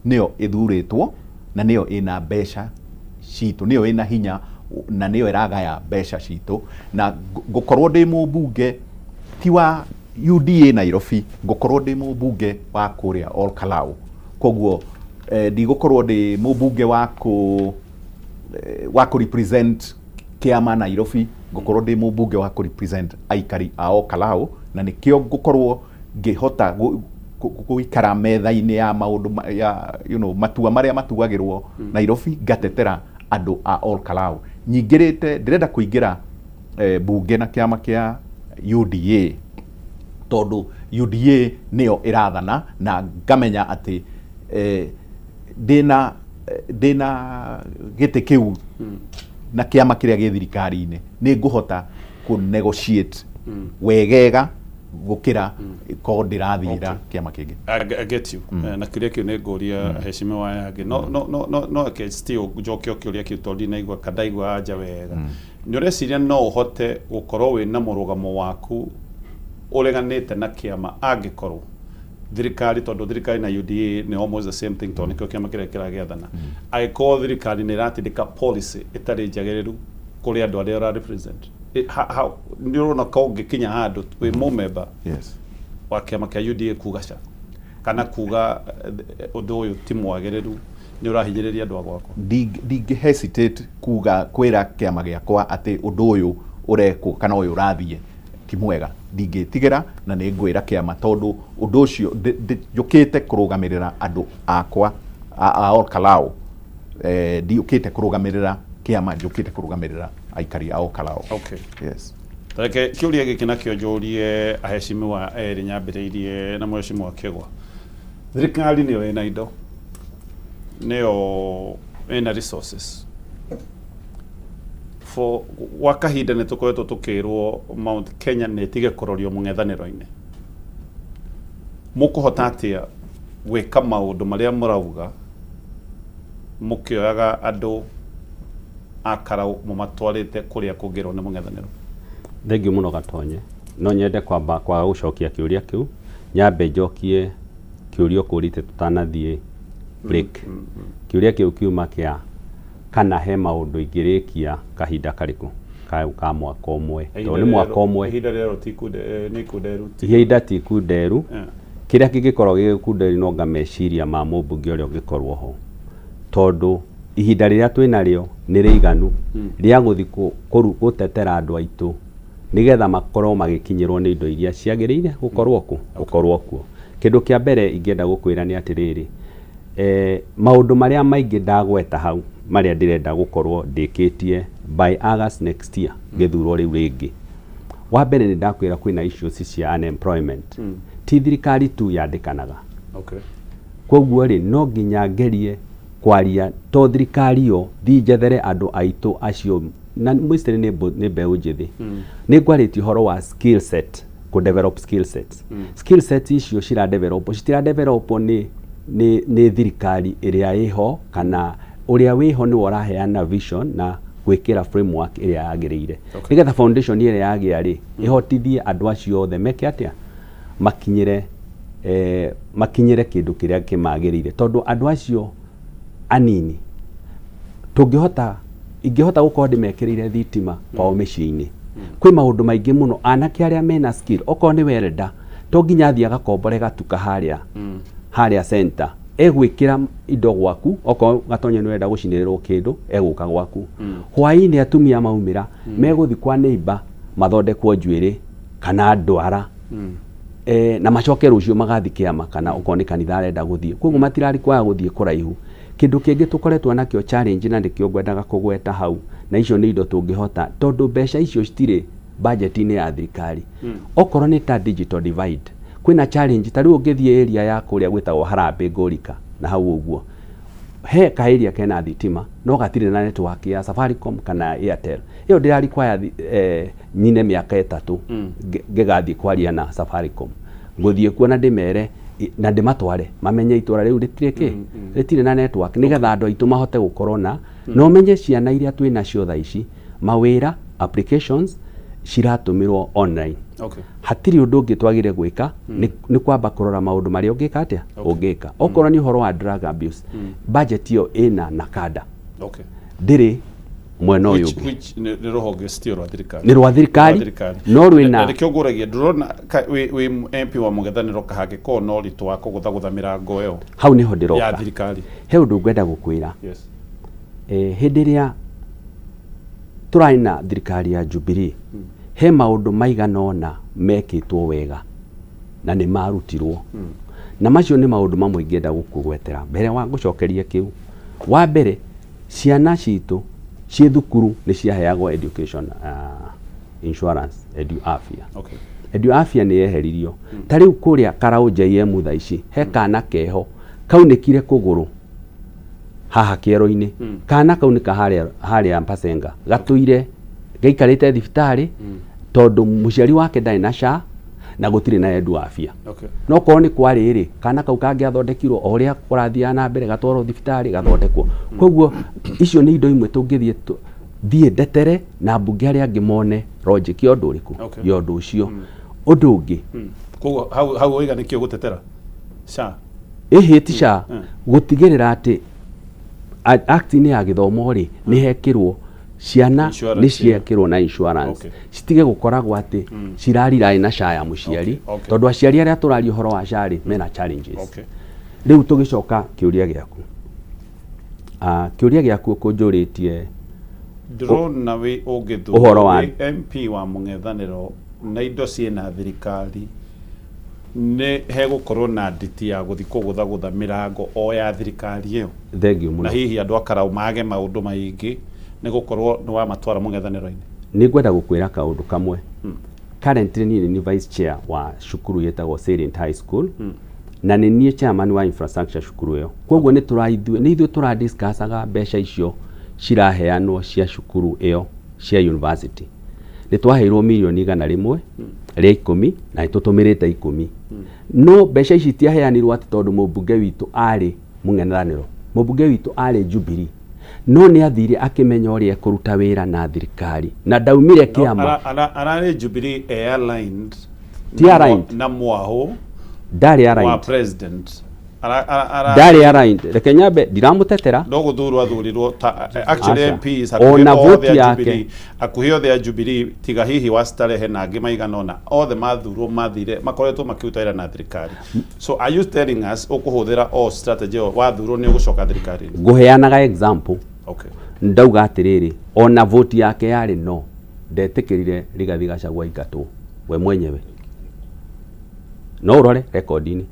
nĩyo ĩthurĩtwo na nĩyo ĩna mbeca citũ nĩyo ĩna hinya na nĩyo ĩragaya mbeca citũ na ngũkorwo ndĩ mũmbunge ti wa UDA Nairobi ngũkorwo ndĩ mũmbunge wa kũrĩa Ol Kalou. Koguo ndigũkorwo ndĩ mũmbunge wa kũ represent kĩama Nairobi ngũkorwo ndĩ mũmbunge wa kũ represent aikari a Ol Kalou na nĩkĩo ngũkorwo ngĩhota gũikara metha-inĩ ya maũndũ ya matua marĩa matuagĩrwo Nairobi ngatetera andũ a Ol Kalou. Nyingĩrĩte ndĩrenda kũingĩra bunge na kĩama kĩa UDA tondũ UDA nĩyo ĩrathana na ngamenya atĩ ndĩna gĩtĩ kĩu na kĩama kĩrĩa gĩ thirikari-inĩ nĩ ngũhota kũ-negotiate wegega gũkĩra ko ndĩrathira kĩama kĩngĩ. I get you. Na kĩrĩa kĩu nĩ ngũria heshimiwa yake no still njoke kĩũria kĩu tondũ naigua kadaigua anja wega. Nĩ ũreciria no ũhote gũkorwo wĩna mũrũgamo waku ũreganĩte na kĩama angĩkorwo thirikari tondũ thirikari na UDA nĩ almost the same thing tondũ nĩkĩo kĩama kĩrĩa kĩragĩathana. Angĩkorwo thirikari nĩ ĩratindĩka policy ĩtarĩ njagĩrĩru kũrĩ andũ arĩa represent nĩ ũrona ko ũngĩkinya handũ wĩ mũmemba wa kĩama kĩa UDA kugaca kana kuga ũndũ ũyũ ti mwagĩrĩru nĩ ũrahinyĩrĩria andũ agwakwa. Ndingĩ hesitate kuga kwĩra kĩama gĩakwa atĩ ũndũ ũyũ ũrekwo kana ũyũ ũrathiĩ ti mwega. Ndingĩtigĩra na nĩ ngwĩra kĩama tondũ ũndũ ũcio njũkĩte kũrũgamĩrĩra andũ akwa a Ol Kalou. Ndiũkĩte kũrũgamĩrĩra kĩama njũkĩte kũrũgamĩrĩra aikari a Ol Kalou. Okay. Yes. Tareke kiuria giki nakio njurie aheshimiwa eri nyambĩrĩirie na mheshimiwa Kĩgwa. Thirikari nĩyo ĩna indo nĩyo ĩna resources for wakahinda nĩ tũkoretwo tũkĩrwo Mount Kenya nĩ ĩtige kũrorio mũng'ethanĩro-inĩ. Mũkũhota atĩa gwĩka maũndũ marĩa mũrauga mũkĩoyaga andũ a Kalou mũmatwarĩte kũrĩa kũngĩrwo nĩ mũng'ethanĩro? Thengiũ mũno Gatonye. No nyende kwamba kwaga gũcokia kĩũria kĩu nyambe njokie kĩũria kũrĩte tũtanathiĩ break. Kĩũria kĩu kiuma kĩa kana he maũndũ ingĩrĩkia kahinda karĩkũ ka mwaka ũmwe. Tondũ nĩ mwaka ũmwe. Ihinda rĩrĩ nĩ ikunderu. Ihinda ti ikunderu. Kĩrĩa kĩngĩkorwo gĩkunderu no ngameciria ma mũmbunge ũrĩa ũngĩkorwo ho. Tondũ ihinda rĩrĩa twĩnarĩo nĩ rĩiganu rĩa gũthiĩ gũtetera andũ aitũ nigetha makorwo magĩkinyĩrwo nĩ indo iria ciagĩrĩire gũkorwo kuo. Kĩndũ kĩa mbere ingĩenda gũkwĩra nĩ atĩrĩrĩ, maũndũ marĩa maingĩ ndagweta hau marĩa ndĩrenda gũkorwo ndĩkĩtie by August next year gĩthurwo rĩu rĩngĩ. Wa mbere nĩ ndakwĩra kwĩna issues cia unemployment. Ti thirikari tu yandĩkanaga. Koguo rĩ no nginya ngerie kwaria to thirikari yo thi njethere andũ aitũ acio na mwisteri nĩ mbeũ njĩthĩ nĩ ngwarĩtie ũhoro wa skill set ku develop skill sets skill sets icio citira develop nĩ thirikari ĩrĩa ĩho kana ũrĩa wĩho nĩ ũraheana vision na gwĩkĩra framework ĩrĩa yagĩrĩire nĩgetha foundation ĩrĩa yagĩa rĩ ĩhotithie andũ acio othe meke atĩa makinyĩre kĩndũ kĩrĩa kĩmagĩrĩire tondũ andũ acio anini ingĩhota gũkorwo ndĩmekĩrĩire thitima kwao mĩciĩ-inĩ kwĩ maũndũ maingĩ mũno anake arĩa mena skill okorwo nĩ welder to nginya athiĩ agakombore gatuka harĩa center egwĩkĩra indo gwaku okorwo gatonye nĩ wenda gũcinĩrĩrwo kĩndũ egũka gwaku hwaĩ-inĩ atumia maumĩra megũthiĩ kwa neighbor mathondekwo njuĩrĩ kana ndwara na macoke rũciũ magathiĩ kĩama kana okorwo nĩ kanitha arenda gũthiĩ koguo matirari kwaya gũthiĩ kũraihu kĩndũ kĩngĩ tũkoretwo nakĩo challenge na ndĩkĩo ngwendaga kũgweta hau na icio nĩ indo tũngĩhota tondũ mbeca icio citirĩ budget-inĩ ya thirikari okorwo nĩ ta digital divide kwĩna challenge ta rĩu ũngĩthiĩ area ya kũrĩa gwĩtagwo Harambee Ngorika na hau ũguo he ka area kena thitima no gatirĩ na network ya Safaricom kana Airtel ĩyo ndĩrari kwaya nyine mĩaka 3 ngĩgathiĩ kwaria na Safaricom ngũthiĩ kuo na ndĩmere na ndĩmatware mamenye itũra rĩu rĩtirĩ na network nĩgetha andũ aitũ mahote gũkorwo na no menye ciana iria twĩ nacio thaa ici mawĩra applications ciratũmĩrwo online hatirĩ ũndũ ũngĩ twagire gwĩka nĩ kwamba kũrora maũndũ marĩa ũngĩka atĩa ũngĩka okorwo nĩ ũhoro wa drug abuse budget iyo ĩna nakada ndĩrĩ mwena ũyũ nĩ rũhonge still rwa thirikari nĩ rwa thirikari no rwĩna nĩkĩo ngũragia ndũrona wĩ MP wa mũng'ethanĩro kahangĩkorwo no ritũ wa kũgũthagũtha mĩrango ĩyo hau nĩho ndĩroka ya thirikari he ũndũ ngwenda gũkwĩra hĩndĩ ĩrĩa tũrarĩ na thirikari ya Jubilee he maũndũ maigana ũna mekĩtwo wega na nĩ marutirwo na macio nĩ maũndũ mamwe ingĩenda gũkũgwetera mbere wa gũcokeria kĩu wa mbere ciana citũ ciĩ thukuru nĩ ciaheagwo education insurance edu afia nĩ yeheririo ta rĩu kũrĩa Karaũ JM thaa ici he kana keho kaunĩkire kũgũrũ haha kĩero-inĩ kana kau nĩ harĩa Mpasenga gatũire gaikarĩte thibitarĩ tondũ mũciari wake ndarĩ na SHA na gũtirĩ na edu afia no korwo nĩ kwarĩ kana kau kangĩathondekirwo o ũrĩa kũrathiaga na mbere gatwarwo thibitarĩ gathondekwo koguo icio nĩ indo imwe tũngĩthiĩ ndetere na mbunge arĩa angĩ mone logic ya ũndũ ũrĩkũ ya ũndũ ũcio ũndũ ũngĩ koguo hau oiga nĩkĩo gũtetera SHA ti SHA gũtigĩrĩra atĩ act-inĩ ya gĩthomo rĩ nĩ hekĩrwo ciana nĩ ciekĩrwo na insurance citige gũkoragwo atĩ cirariraĩ na SHA ya mũciari tondũ aciari arĩa tũraria ũhoro wa SHA rĩ mena challenges rĩu tũgĩcoka kĩũria gĩaku kĩũria gĩaku ũkũnjũrĩtie ndĩrona wĩ ũngĩthuura MP wa mũng'ethanĩro na indo ciĩna thirikari nĩ hegũkorwo na nditi ya gũthiĩ kũgũthagũtha mĩrango o ya thirikari ĩyo thengiũ mũno na hihi andũ a Karaũ mage maũndũ maingĩ nĩ gũkorwo nĩ wa matwara mũng'ethanĩro-inĩ nĩ ngwenda gũkwĩra kaũndũ kamwe currently niĩ nĩ vice chair wa cukuru yetagwo Salient High School na nĩ niĩ chairman wa infrastructure cukuru ĩyo koguo nĩ ithuĩ tũradiscussaga mbeca icio ciraheanwo cia cukuru ĩyo cia university nĩ twaheirwo mirioni 100 rĩa 10 na tũtũmĩrĩte 10 no mbeca ici tiaheanirwo atĩ tondũ mũmbunge witũ arĩ mũng'ethanĩro mũmbunge witũ arĩ Jubilee no nĩ athire akĩmenya ũrĩa ekũruta wĩra na thirikari na ndaumire kĩama ararĩ Jubilee Airlines na mwaho ndarĩ aligned wa president ndarĩ aligned reke nyambe ndiramũtetera no gũthurwo athurirwo actually MPs ona vote yake akuhĩ othe ya Jubilee tiga hihi wa Starehe na angĩ maigana ũna othe mathurwo mathire makoretwo makĩruta wĩra na thirikari so are you telling us ũkũhũthĩra o strategy wathurwo nĩ ũgũcoka thirikari ngũheanaga example ndauga atĩrĩrĩ ona vote yake yarĩ no ndetĩkĩrire Rigathi Gachagua aingatwo we mwenyewe no ũrore record-inĩ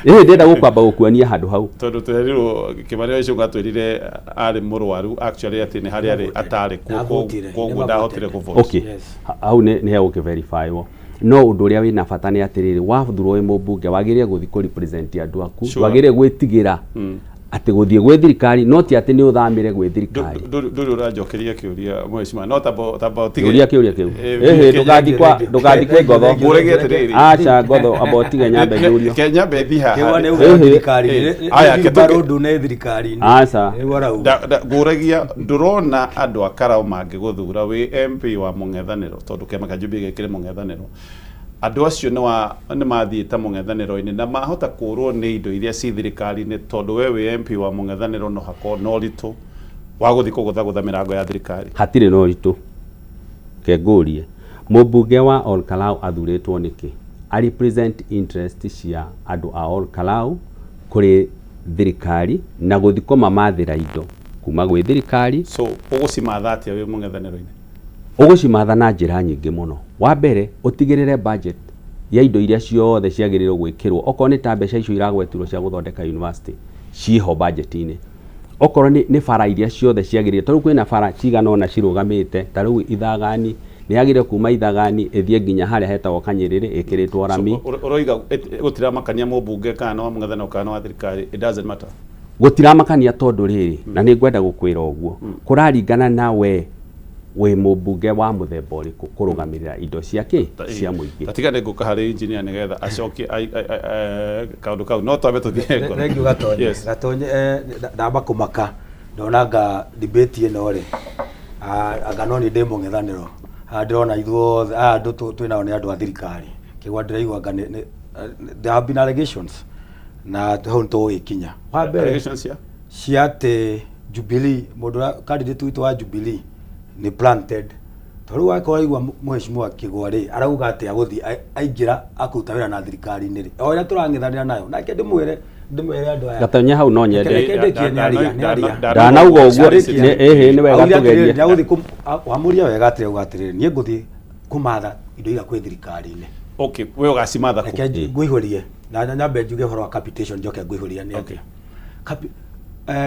ndĩrenda gũkwamba gũkuonia handũ hau tondũ twerirwo kĩmarĩa icio gatwĩrire arĩ mũrwaru actually atĩ nĩ harĩa atarĩ koguo ndahotire kũvote hau nĩ hegũkĩverifywo no ũndũ ũrĩa wĩna bata nĩ atĩrĩrĩ wathurwo wĩ mũmbunge wagĩrĩire gũthiĩ kũrepresent andũ aku wagĩrĩire gwĩtigĩra ati guthie gwe thirikari no ti ati ni uthamire gwe thirikari nduri urajokeria kiuria mheshimiwa no tabo kiuria kiu ndugathikwe ngotho ngurege atiriri acha ngotho abotige nyambe ndurio Kenya bethi haha kiwa ni thirikari aya kibarodu ne thirikari acha nguregia ndurona andu akarao mangiguthura wi MP wa mung'ethaniro tondu kema kajumbi gekire mung'ethaniro andu acio ni mathiite mung'ethaniro-ini na mahota kurwo ni indo iria ci thirikari-ini tondu we wi MP wa mung'ethaniro no hako no ritu wa guthi kugutha mirango ya thirikari hatire no ritu ke ngurie mubunge wa Ol Kalou athuritwo niki a represent interest cia andu a Ol Kalou kuri thirikari na guthi kumamathira indo kuma gwi thirikari so ugucimatha atia wi mung'ethaniro-ini ugucimatha na njira nyingi muno wa mbere utigirire budget ya indo iria ciothe ciagiriirwo gwikirwo okorwo ni ta mbeca icio iragwetirwo cia guthondeka university ciho budget-ini okorwo ni bara iria ciothe ciagiriire tondu kwina bara cigana ona cirugamite ta riu Ithagani ni yagire kuma Ithagani ithie nginya haria hetagwo Kanyiriri ikiritwo rami uroiga gutiramakania mubunge kana wa mung'ethaniro kana wa thirikari it doesn't matter gutiramakania tondu riri na ni ngwenda gukwira uguo kuraringana na we mubunge wa muthemba uriku kurugamirira indo ciake cia muingi tatiga ni nguka hari engineer nigetha acokie kaundu kau no twabe tuthie ngoro thank you gatonye ndamba kumaka ndonanga debate ino ri anga no ni ndi mung'ethaniro ndirona ithuothe andu twinao ni andu a thirikari kigwa ndiraigua anga there have been allegations na hau nto ikinya wa mbere allegations cia ati Jubilee mundu candidate witu wa Jubilee ni planted toru wa kwa igwa mheshimiwa Kigwari arauga ati aguthi aingira akuta wira na thirikari ni ri o ira turang'ethanira nayo nake ndimwire andu aya Gatonya hau no nyende ndanauga uguo ni wega tugeria aguthi wamuria wega ati auga ati ni nguthi kumatha indo iga kwi thirikari-ini okay we ugacimatha ku ngwihurie na nyambe njuge horo wa capitation njoke ngwihuria ni okay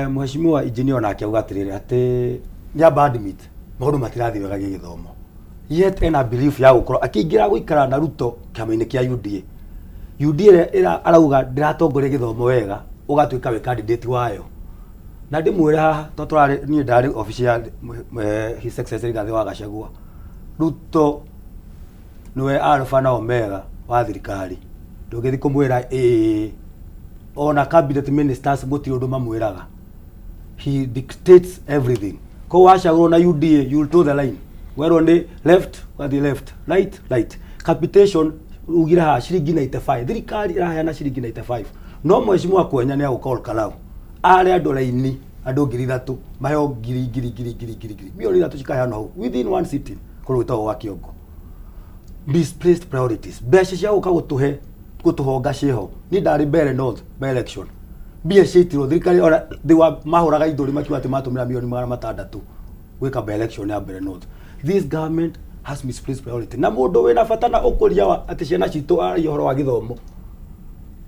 mheshimiwa engineer nake auga ati nyamba admit maundu matirathi wega githomo yet ena belief ya gukorwo akiingira guikara na Ruto kiama-ini kia UDA ira arauga ndiratongoria githomo wega ugatuika we candidate wayo na ndimwire haha to turari ni ndari official his successor Rigathi wa Gachagua Ruto niwe alpha na omega wa thirikari ndugithi kumwira ona cabinet ministers gutiri undu mamwiraga he dictates everything ko washagwo na UDA you will toe the line where on the left or the left right capitation ugira ha shiringi 95 thirikari iraheana shiringi 95 no mheshimiwa kwenya ni Ol Kalou ari andu laini andu ngiri 3 mayo ngiri milioni 3 cikaheana hau within one sitting kuruta wa kiongo misplaced priorities mbeca cia guka gutuhonga ciho ni ndari mbere north by election bia citiro thirikari ora thiwa mahuraga ithuri makiwa ati matumira milioni 600 gwika by election ya mbere north. This government has misplaced priority na mundu wina bata na ukuria wa ati ciana citu ari horo wa githomo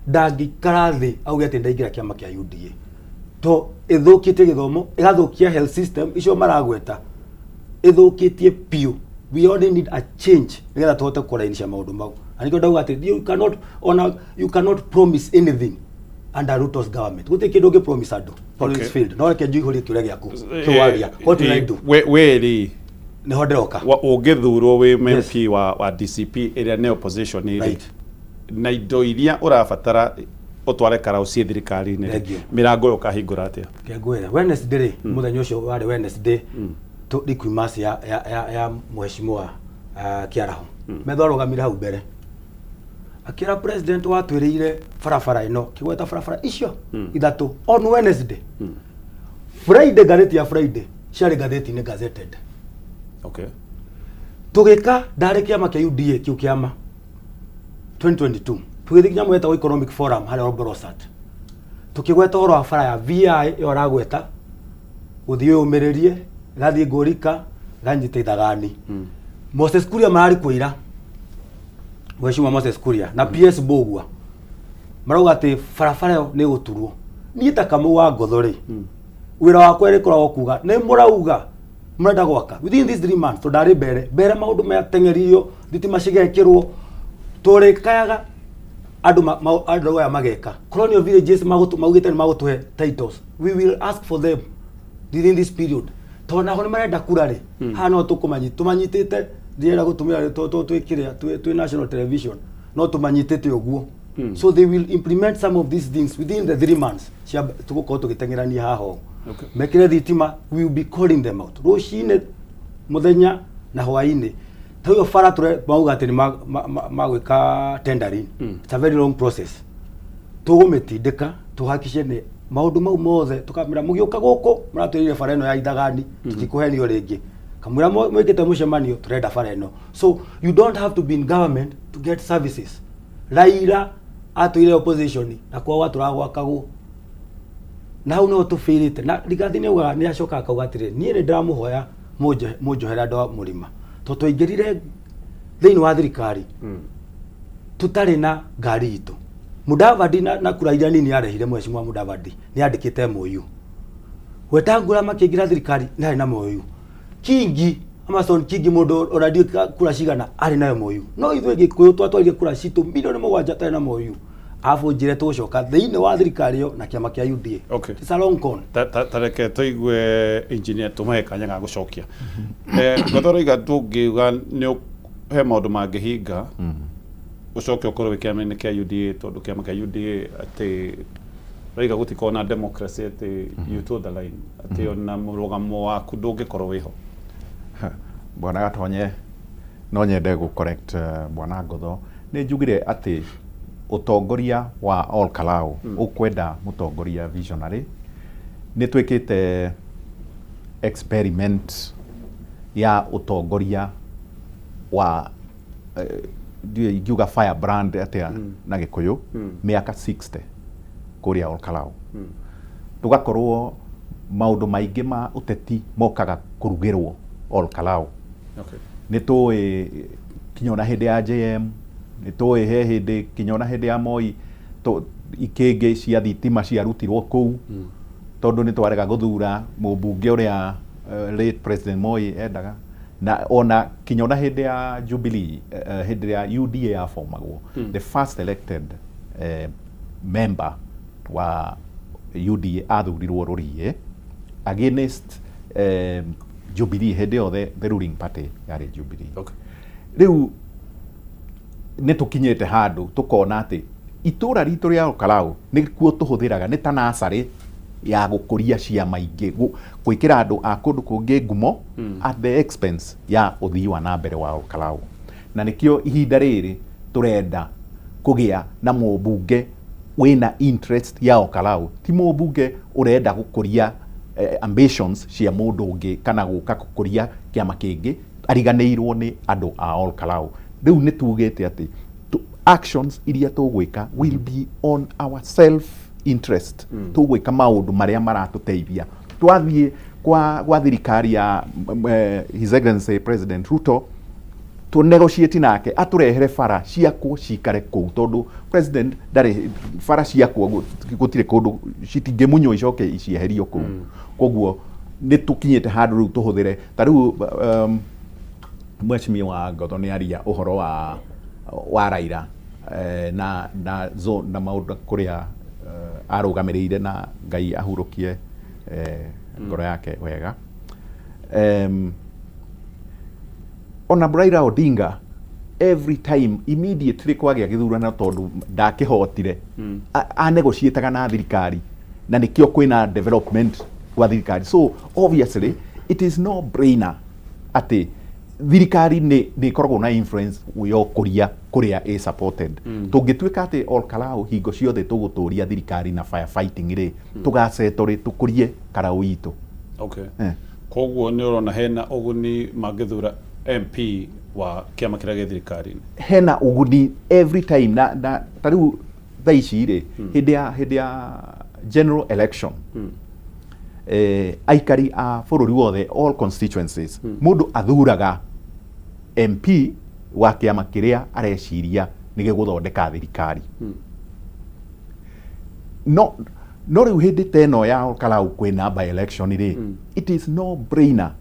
ndangikara thi auge ati ndaingira kiama kia UDA to ithukitie githomo igathukia health system icio maragweta ithukitie piu. We only need a change nigetha tuhote kurainisha maundu mau aniko ndauga ati you cannot promise anything under Ruto's government guti kindu ngi promise andu police field no reke njuihurie kiuria giaku kiwaria what will I do weri ni honderoka ungithurwo wi MP wa DCP iria ni opposition iri na indo iria urabatara utware Kalou cie thirikari-ini mirango ukahingura atia kengwira Wednesday muthenya ucio wari Wednesday to dikuimasi ya mheshimiwa Kiaraho methorugamire hau mbere akira president watwiriire farafara ino kigweta farafara icio ithatu on Wednesday Friday gazeti ya Friday share gazeti ni gazetted okay tugika ndari kiama kia UDA kiu kiama 2022 tugithikinya mweta wa economic forum hari Oborosat tukigweta horo afara ya VI yoragweta uthie umiririe gathie ngurika ganjite Ithagani Moses Kuria marari kuira mheshimiwa Moses Kuria na PS Bogwa marauga ati farafara ni guturwo ni takamu wa ngothori wira wa kwere koragwo kuga ni murauga murenda gwaka within these 3 months to ndari mbere maundu mateng'erio thitima cigekirwo turi kayaga andu aya mageka colonial villages magugite magutuhe titles, we will ask for them during this period tona ho ni marenda kurari hano tumanyitite ndiera gutumira twikire twi national television no tumanyitite uguo. So they will implement some of these things within the 3 months tugukorwo tugitengerania haho. Mekire thitima, we will be calling them out rucine muthenya na hwaini tayo fara ture mauga ati ni magwika tendering. It's a very long process. Tugumitindika tuhakishe ni maundu mau mothe tukamira mugioka guku muratwirire fara ino ya idagani tutikuhenio ringi kamura mwikite mucemanio turenda fara ino. So you don't have to be in government to get services. Raila atwire opposition na kwa watu ragwakagu na hau no tufirite na Rigathi ni uga ni acoka akauga atire nie ni ndamuhoya munjohera ndo murima to twaingirire thiini wa thirikari tutari na ngari itu. Mudavadi na kuraira nini arehire mweshimwa Mudavadi ni andikite MOU Wetangula makingira thirikari nari na MOU Kingi Amazon Kingi mundu oradio kura cigana ari nayo MOU no ithuĩ Gĩkũyũ twatwarire kura citu milioni 7 tari na MOU afu njire tucoka thiini wa thirikari yo na kiama kia UDA. Okay. It's a long con. Tareke toigwe engineer tumahe kanya ga gucokia. Gothoro iga tungiuga ni he maundu mangihinga. Ucoke ukorwo wikiama-ini kia UDA tondu kiama kia UDA ati raiga gutikona democracy ati you to the line ati ona murugamo waku ndungikorwo wiho. Bwana Gatonye no nyende gu correct Bwana Ngotho ni njugire ati utongoria wa Ol Kalou ukwenda mutongoria visionary ni twikite experiment ya utongoria wa ngiuga firebrand atia na Gikuyu miaka 60 kuria Ol Kalou tugakorwo maundu maingi ma uteti mokaga kurugirwo Ol Kalou. Okay. Ni tuĩ kinyona hindi ya JM ni tuĩ he hindi kinyona hindi ya Moi ikingi cia thitima ciarutirwo kuu tondu ni twarega guthura mubunge uria late President Moi endaga na ona kinyona hindi ya Jubilee hindi ya UDA ya formagwo the first elected member wa UDA athurirwo Rurie against Jubilee hindi yothe the ruling party yari Jubilee. Okay. Riu ni tukinyete handu tukona ati itura ritu ria Ol Kalou ni kuo tuhuthiraga ni ta nasari ya gukuria ciama ingi gwikira andu a kundu kungi ngumo at the expense ya uthii wa na mbere wa Ol Kalou na nikio ihinda riri turenda kugia na mubunge wina interest ya Ol Kalou ti mubunge urenda gukuria ambitions cia mundu ungi kana guka gukuria kiama kingi ariganeirwo ni andu a Ol Kalou. Riu ni tugite ati actions iria tugwika will be on our self interest tugwika maundu maria maratuteithia twathie kwa thirikari ya His Excellency President Ruto tu negotiate nake aturehere fara ciakwo cikare kuu tondu president ndari fara ciakwo gutire kundu citingimunyo icoke icieherio kuu koguo ni tukinyete handu riu tuhuthire ta riu Mheshimiwa Ngotho ni aria uhoro wa Raila na maundu kuria arugamirire na Ngai ahurukie ngoro yake wega. Ona Raila Odinga every time immediately kwagia githurano tondu ndakihotire anegotiataga na thirikari na nikio kwina development kwa thirikari. So obviously it is no brainer ati thirikari ni koragwo na influence yo kuria is supported. Tungituika ati Ol Kalou hingo ciothe tuguturia thirikari na firefighting ri tugacetori tukurie Kalou itu. Okay. Koguo ni urona hena uguni magithura MP wa kiama kiria githirikari hena uguni every time na tariu thaici ri hindi ya general election aikari a bururi wothe all constituencies mundu athuraga MP wa kiama kiria areciria nige guthondeka thirikari no riu hindi teno ya Ol Kalou kwina by election ri it is no brainer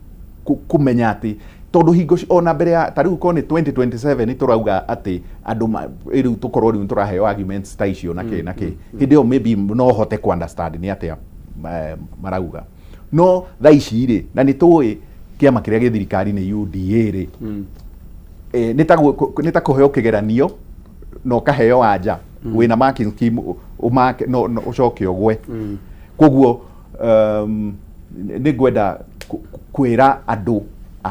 kumenya ati tondu hingo ona mbere ya tariu ko ni 2027 ni turauga ati andu riu tukorwo riu turaheo arguments ta icio na ke hinde o maybe no hote ku understand ni atia marauga no tha ici ri na ni tuwi kiama kiria githirikari ni UDA ri ni ta kuheo kigeranio no kaheo anja wina marking scheme umake no ucoke ogwe koguo ni gwenda kwira andu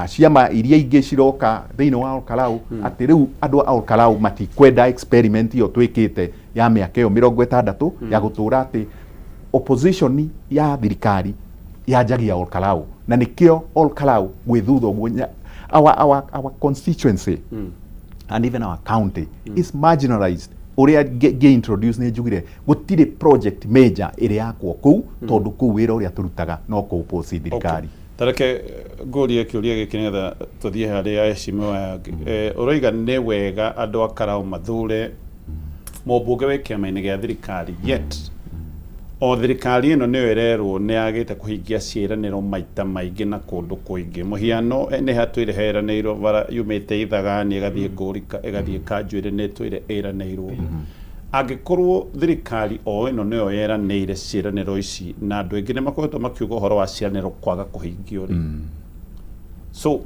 ciama iria ingĩ ciroka thĩinĩ wa Ol Kalou atĩ rĩu andũ a Ol Kalou matikwenda experiment iyo twĩkĩte ya mĩaka ĩyo 60 ya gũtũra atĩ opposition ya thirikari yanjagia Ol Kalou na nĩkĩo Ol Kalou gwĩthutha ũguo our constituency and even our county is marginalized uria introduce ni njugire gutire project major ĩrĩa yakwo kũu tondũ kũu wĩra ũrĩa tũrutaga no kũu posi thirikari. Tareke ngũrie kĩũria gĩkĩ nĩgetha tũthiĩ harĩa ecimĩwa yake ũroiga nĩ wega andũ a Kalou mathure mũmbunge wĩ kĩama-inĩ gĩa thirikari yet o thirikari ĩno nĩyo ĩrerwo nĩ yagĩte kũhingia ciĩranĩro maita maingĩ na kũndũ kũingĩ mũhiano nĩ hatwĩre heranĩirwo bara yumĩte ithagani ĩgathiĩ ngũrika ĩgathiĩ kanjuĩrĩ nĩ twĩre ĩranĩirwo angĩkorwo thirikari o ĩno nĩyo yeranĩire ciĩranĩro ici na andũ aingĩ nĩ makoretwo makiuga ũhoro wa ciĩranĩro kwaga kũhingio rĩ so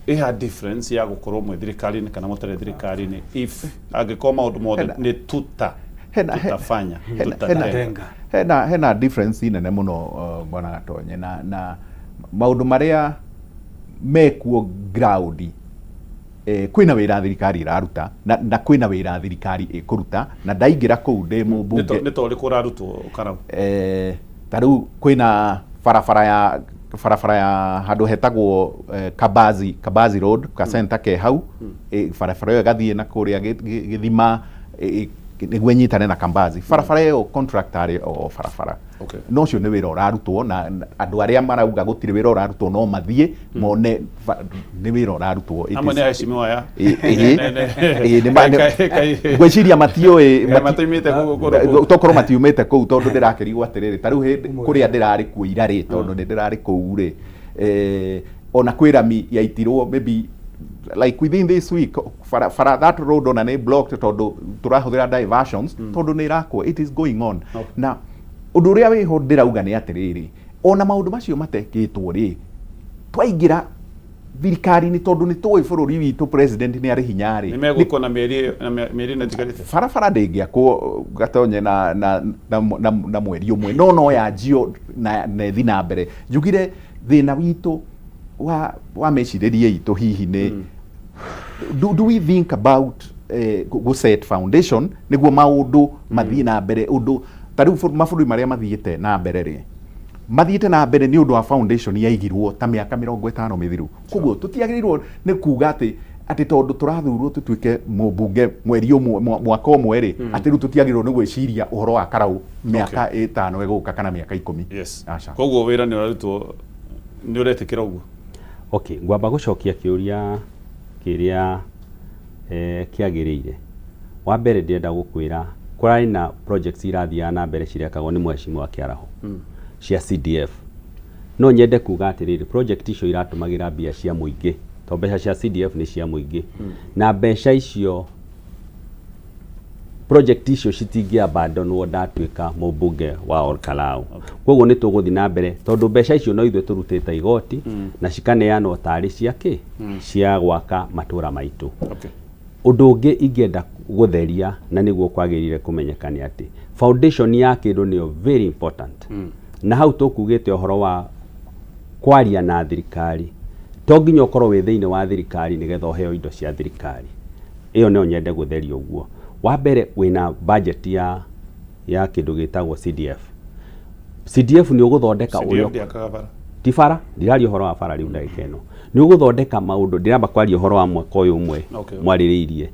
ĩha difference ya gũkorwo mwĩ thirikari-inĩ kana mũtarĩ thirikari-inĩ if angĩkorwo maũndũ mothe nĩ tutafanya hena difference nene muno bwana Gatonye na maundu maria mekuo ground kwina wira thirikari iraruta na kwina wira thirikari ikuruta na ndaingira kuu ndi mumbunge ni tori kurarutwo Kalou tariu kwina barabara ya handu hetagwo Kabazi Road ka center ke hau barabara yo gathie na kuria githima niguo nyitane na Kambazi barabara yo contractor o barabara no cio nĩ wĩra ũrarutwo na andũ arĩa marauga gũtirĩ wĩra ũrarutwo no mathie mone nĩ wĩra ũrarutwo amwe nĩ acimĩwa ya ngwĩciria matiũĩ tokorwo matiumĩte kũu tondũ ndĩrakĩrigwo atĩrĩrĩ tarĩu kũrĩa ndĩrarĩ kuo ira rĩ tondũ nĩ ndĩrarĩ kũu rĩ ona kwĩ rami yaitirwo maybe like within this week for that road on a blocked tondu turahũthĩra diversions tondu nĩ irakwo it is going on na ũndũ ũrĩa wĩho ndĩrauga nĩ atĩrĩrĩ ona maũndũ macio matekĩtwo rĩ twaingĩra thirikari-inĩ tondu nĩ tũĩ bũrũri witũ president nĩ arĩ hinya rĩ nĩ megũkwo na mĩeri na njigarĩte barabara ndĩngĩakwo Gatonye na mweri ũmwe no yanjio na thi na mbere njugire thĩna witũ wa mecirĩrie itũ hihi nĩ do we think about go set foundation nĩguo maũndũ mathiĩ na mbere ũndũ tarĩu mabũrũri marĩa mathiĩte na mbere rĩ mathiĩte na mbere nĩ ũndũ wa foundation yaigirwo ta mĩaka 50 mĩthiru koguo tũtiagĩrĩirwo nĩ kuga atĩ tondũ tũrathurwo tũtuĩke mũmbunge mweri ũmwe mwaka ũmwe rĩ atĩ rĩu tũtiagĩrĩirwo nĩ gwĩciria ũhoro wa Kalou mĩaka 5 ĩgũka kana mĩaka 10 koguo wĩra nĩ ũrarutwo nĩ ũretĩkĩra ũguo okay ngwamba gucokia kiuria kiria kiagĩrĩire wa mbere ndĩrenda gũkwĩra kũrarĩ na projects irathiaga na mbere cirekagwo nĩ mheshimiwa Kĩaraho cia CDF no nyende kuga atĩrĩrĩ project icio iratũmagĩra mbia cia mũingĩ to mbeca cia CDF nĩ cia mũingĩ na mbeca icio project icio citingĩabandonwo ndatuĩka mũmbunge wa Ol Kalou koguo nĩ tũgũthiĩ na mbere tondũ mbeca icio no ithuĩ tũrutĩte igoti na cikaneanwo tarĩ ciake cia gwaka matũra maitũ ũndũ ũngĩ ingĩenda gũtheria na nĩguo kwagĩrĩire kũmenyeka nĩ atĩ foundation ya kĩndũ nĩyo very important na hau tũkugĩte ũhoro wa kwaria na thirikari to nginya ũkorwo wĩ thĩinĩ wa thirikari nĩgetha ũheo indo cia thirikari ĩyo nĩyo nyende gũtheria ũguo wa mbere wĩna budget ya kĩndũ gĩtagwo CDF nĩ ũgũthondeka ũrĩa ti bara ndiraria ũhoro wa bara rĩu ndagĩka ĩno nĩ ũgũthondeka maũndũ ndiramba kwaria ũhoro wa mwaka ũyũ ũmwe mwarĩrĩirie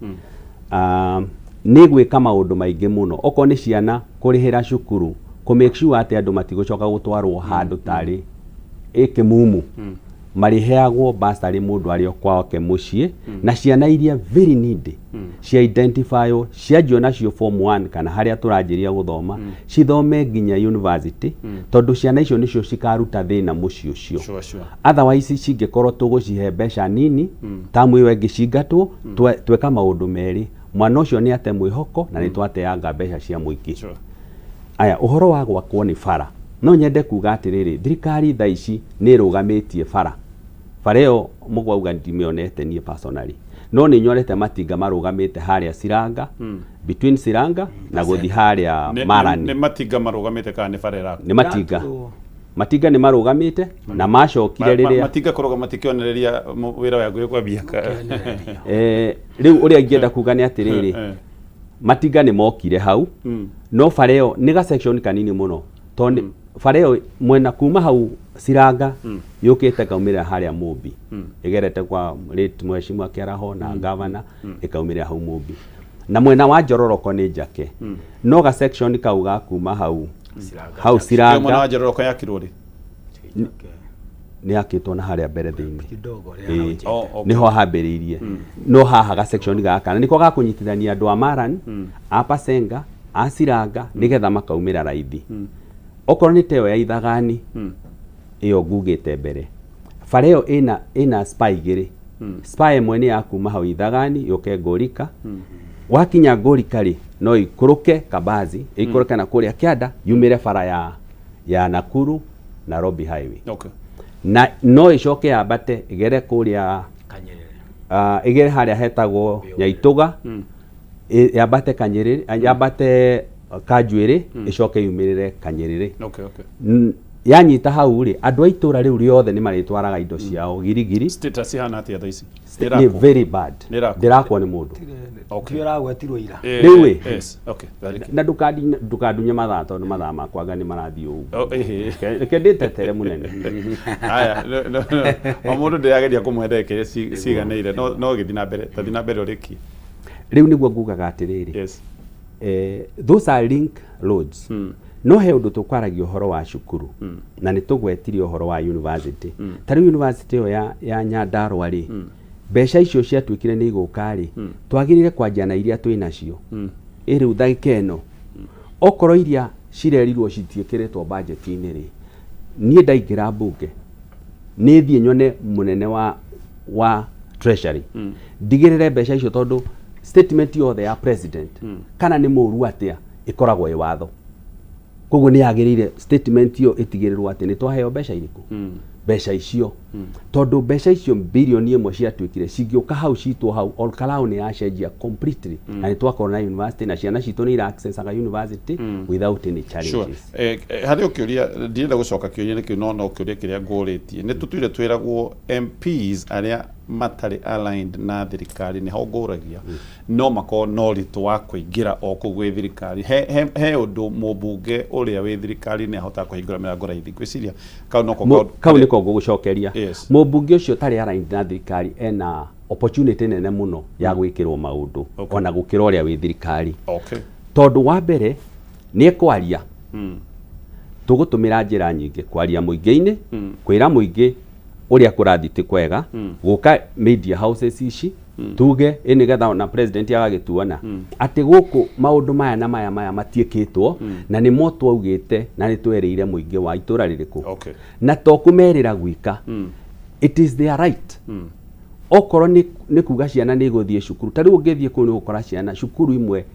nĩ gwĩka maũndũ maingĩ mũno okorwo nĩ ciana kũrĩhĩra cukuru kũ make sure atĩ andũ matigũcoka gũtwarwo handũ tarĩ kĩmumu mariheagwo bursary mundu ari kwao ke mucii na ciana iria very needy cia identify cianjio nacio form 1 kana haria turanjiria guthoma cithome nginya university tondu ciana icio nicio cikaruta thina mucii ucio otherwise cingikorwo tugucihe mbeca nini tamu iyo ingicingatwo tweka maundu meri mwana ucio ni ate mwihoko na ni twateanga mbeca cia muiki aya uhoro wa gwakwo ni bara no nyende kuga atiriri thirikari tha ici ni rugamitie bara ĩyo mugwauga ndimionete nie personally no ni nyorete matinga marugamite haria Siranga between Siranga na guthi haria Marani ni matinga marugamite kana ni bara ĩrako ni matinga ni marugamite na macokire riria matinga kurugama tikionereria wira wa gwe kwa biaka riu uria ngienda kuga ni atiriri matinga ni mokire hau no bara ĩyo ni ga section kanini muno toni bara ĩyo mwena kuma hau Siranga yukite kaumira haria Mumbi igerete kwa late mheshimiwa Keraho na governor ikaumira hau Mumbi na mwena wa Njororoko ni njake no ga section kauga kuma hau Siranga mwena wa Njororoko ya kiruri ni akitwo na haria mbere thiini niho hambiriirie no haha ga section gaka niko ga kunyitithania andu a Maran a Pasenga a Siranga nigetha makaumira raithi okorwo ni teo ya Ithagani iyo ngugite mbere bara ĩyo ina spy igiri spy imwe ni ya kuma hau Ithagani yuke Ngorika wakinya Ngorika ri no ikuruke Kabazi ikuruke na kuria Kianda yumire bara ya Nakuru Nairobi highway na no icoke yambate igere kuria Kanyerere igere haria hetagwo Nyaituga yambate Kanyerere yambate Kanjuĩrĩ icoke yumirire Kanyerere yanyita hau ri andu aitura riu riothe ni maritwaraga indo ciao girigiri status ihana atia thaisi ni very bad ndirakwo ni mundu uragwetirwo ira riu yes na ndukadunye mathaa tondu mathaa makwa ngani marathii uguo reke nditetere munene aya o mundu ndirageria kumwendekeria ciganeire no githi na mbere tathi na mbere uriki riu niguo ngugaga atiriri those are link roads no he undu tukwaragia uhoro wa cukuru na ni tugwetirie uhoro wa university tari university yo ya Nyandarua ri mbeca icio ciatuikire ni igukari twagirire kwanjia na iria twi nacio iri uthagika eno okoro iria cirerirwo citiekiretwo budget-ini ri nie ndaingira mbunge ni thie nyone munene wa treasury ndigirire mbeca icio tondu statement yothe ya president kana ni muru atia ikoragwo i watho koguo ni agirire statement yo itigirirwo ati ni twaheo mbeca iriku mbeca icio tondu mbeca icio bilioni imwe ciatuikire cingioka hau citwo hau Ol Kalou ni yacenjia completely na ni twakorwo na university na ciana citu ni access aga university without any challenges hari ukiuria ndienda gucoka kiuria ni no ukiuria kiria nguritie ni tutuire twiragwo MPs aria matari aligned na thirikari ni ho nguragia no mako no ritu wa kuingira o kugwe thirikari he undu mubunge uria wi thirikari ni ahota kuhingura mirango raithi gwiciria kau niko gugucokeria mubunge ucio tari aligned na thirikari ena opportunity nene muno ya gwikirwo maundu ona gukira uria wi thirikari tondu wa mbere ni ekwaria tugutumira njira nyingi kwaria muingi-ini kwira muingi uria kurathi ti kwega guka media houses ici tuge eni getha na president agagituana ati guku maundu maya na maya matiekitwo na ni mo twaugite na ni twereire muingi wa itura ririku na tokumerira gwika it is their right okoro ni kuga ciana ni guthie cukuru tari ungithie ku ni gukora ciana cukuru imwe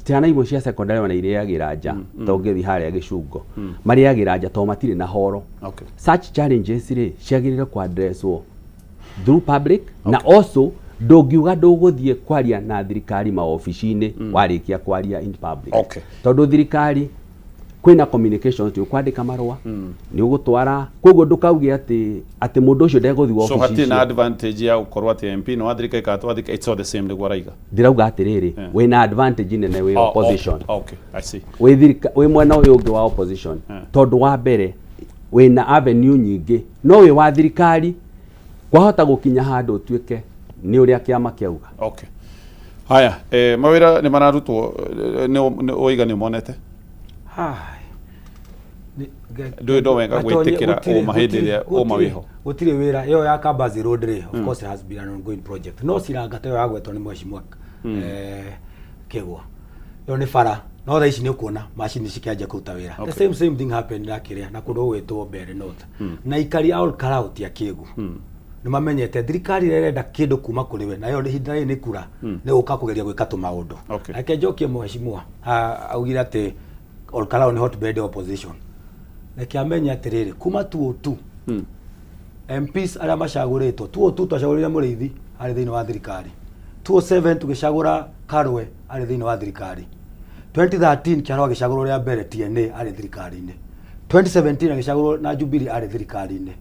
ciana imwe cia secondary wana iriagira nja to ngithi haria gicungo mariagira nja to matire na horo such challenges ri ciagirire kwa addresswo through public na also ndungiuga nduguthie kwaria na thirikari maofici-ini warikia kwaria in public tondu thirikari kwina communication tu kwandika marua ni ugutwara koguo ndukauge ati mundu ucio ndeguthi office so hatina advantage ya ukorwo ati MP no athirika ikatwathika it's all the same niguo raiga ndirauga atiriri wina advantage nene wi opposition I see wi mwena uyu ungi wa opposition tondu wa mbere wina avenue nyingi no wi wa thirikari kwahota gukinya handu tuike ni uria kiama kiauga haya mawira ni mararutwo ni oiga ni monete ndo wenga gwitikira o mahindire o mawiho gutire wira yo ya Kabazi Road ray of course it has been an ongoing project no sirangata yo yagwetwo ni mheshimiwa Kegwa yo ni fara no tha ici ni kuona machine cikianjia kuruta wira the same thing happened akiria na kundu gwetwo Mbere North na ikari Ol Kalou tia Kigu ni mamenyete thirikari irenda kindu kuma kuri we nayo hindai ni kura ni uka kugeria gwika tu maundu ake njokie mheshimiwa augira ati Ol Kalou ni hotbed opposition na kiamenya atiriri kuma 202 MPs aria macaguritwo 202 twacagurire Muriithi ari thiini wa thirikari 207 tugicagura Karwe ari thiini wa thirikari 2013 kiaro agicagurwo ria mbere TNA ari thirikari-ini 2017 agicagurwo na Jubilee ari thirikari-ini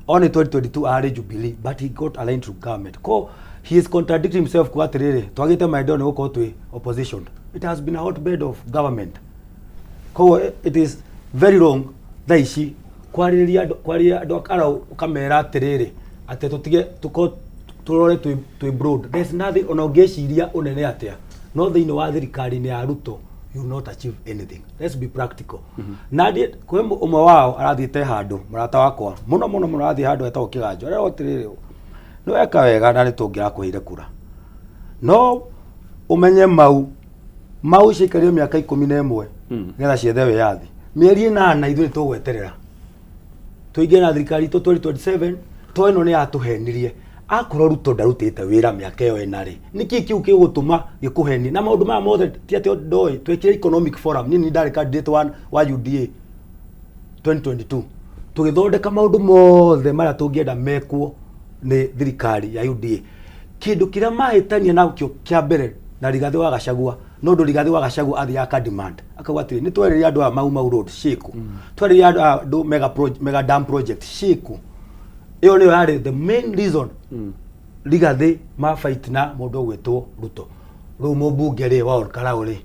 only 2022 ari Jubilee but he got aligned to government ko he is contradicting himself kwa atiriri twagite maendeleo ni gukorwo twi opposition it has been a hotbed of government ko it is very wrong thaici kwariria andu akara ukamera atiriri ate tutige tuko turore twi broad there's nothing onogeciria unene atia no thiini wa thirikari ni aruto you will not achieve anything let's be practical nadi kwe umwe wao arathite handu murata wakwa muno arathi handu etagwo Kiganjo rero atiriri no eka wega na nitungira kuhire kura no umenye mau cikario miaka 11 getha ciethe yathi mieri 8 ithuĩ tũgweterera tuingie na thirikari 2027 to ino ni atuhenirie akorwo Ruto ndarutite wira miaka iyo enari niki kiu kigutuma gikuheni na maundu ma mothe ti ati ndoi twekire economic forum nini ndari candidate wa UDA 2022 tugithondeka maundu mothe maria tungienda mekwo ni thirikari ya UDA kindu kiria mahitania nakio kia mbere na Rigathi wa Gachagua no ndo Rigathi wa Gachagua athi aka demand akauga atiri ni twereria andu a mau road shiku twereria andu mega dam project shiku iyo ni yari the main reason Rigathi ma fight na mundu gwetwo Ruto ru mubunge ri wa Ol Kalou ri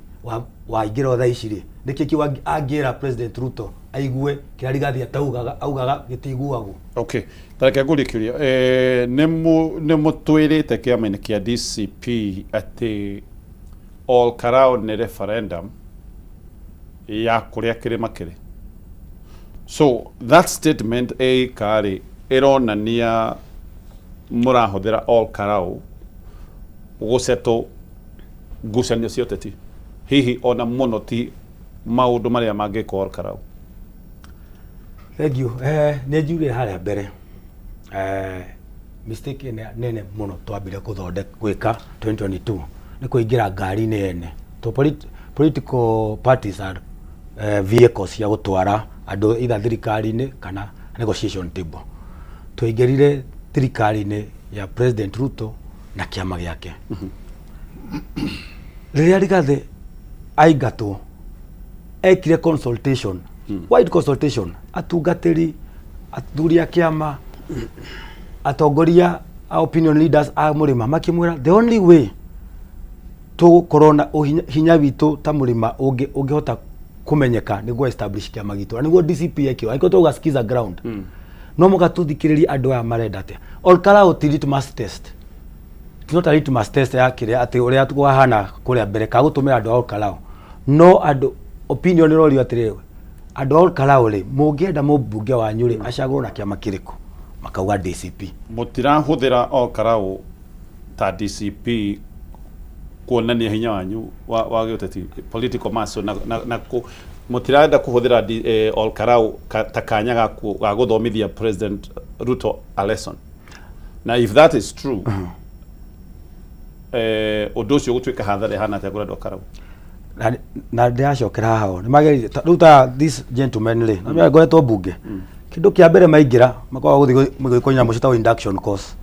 wa ingira tha ici ri niki kiwa angira president Ruto aigue kira Rigathi augaga gitiguagu okay tareke ngurikiria nemu twirite kiama-ini kia DCP ati Ol Kalou ni referendum ya kuria kirima kiri so that statement kari ironania murahuthira Ol Kalou guceto ngucanio cia uteti hihi ona muno ti maundu maria mangika Ol Kalou thank you ne jure haria mbere mistake nene muno twambire kuthondeka gwika 2022 ni kuingira ngari nene to political parties are vehicles ya gutwara andu either thirikari-ini kana negotiation table tuingirire thirikari-ini ya President Ruto na kiama giake riria Rigathi aingatwo ekire consultation wide consultation atungatiri athuri a kiama atongoria opinion leaders a murima makimwira the only way to corona hinya witu ta murima ungihota kumenyeka ni go establish kiama gitu niguo DCP yake aiko to gasikiza ground no mugatuthikiriria andu aya marenda atia Ol Kalou litmus test it's not a litmus test ya kire ati uria tukahana kuria mbere ka gutumira andu Ol Kalou no andu opinion rori atire andu Ol Kalou ri mungienda mubunge wanyu ri acagurwo na kiama kiriko makauga DCP mutirahuthira Ol Kalou ta DCP kuonania hinya wanyu wa giuteti political mass na mutirenda kuhuthira Ol Kalou ta kanya ga guthomithia President Ruto a lesson na if that is true undu ucio gutwika hathara hana ta gura Ol Kalou na ndiacokera hao ni mageri ruta this gentleman le na ngoretwo bunge kindu kia mbere maingira makwa guthi mwikonya mucita wa induction course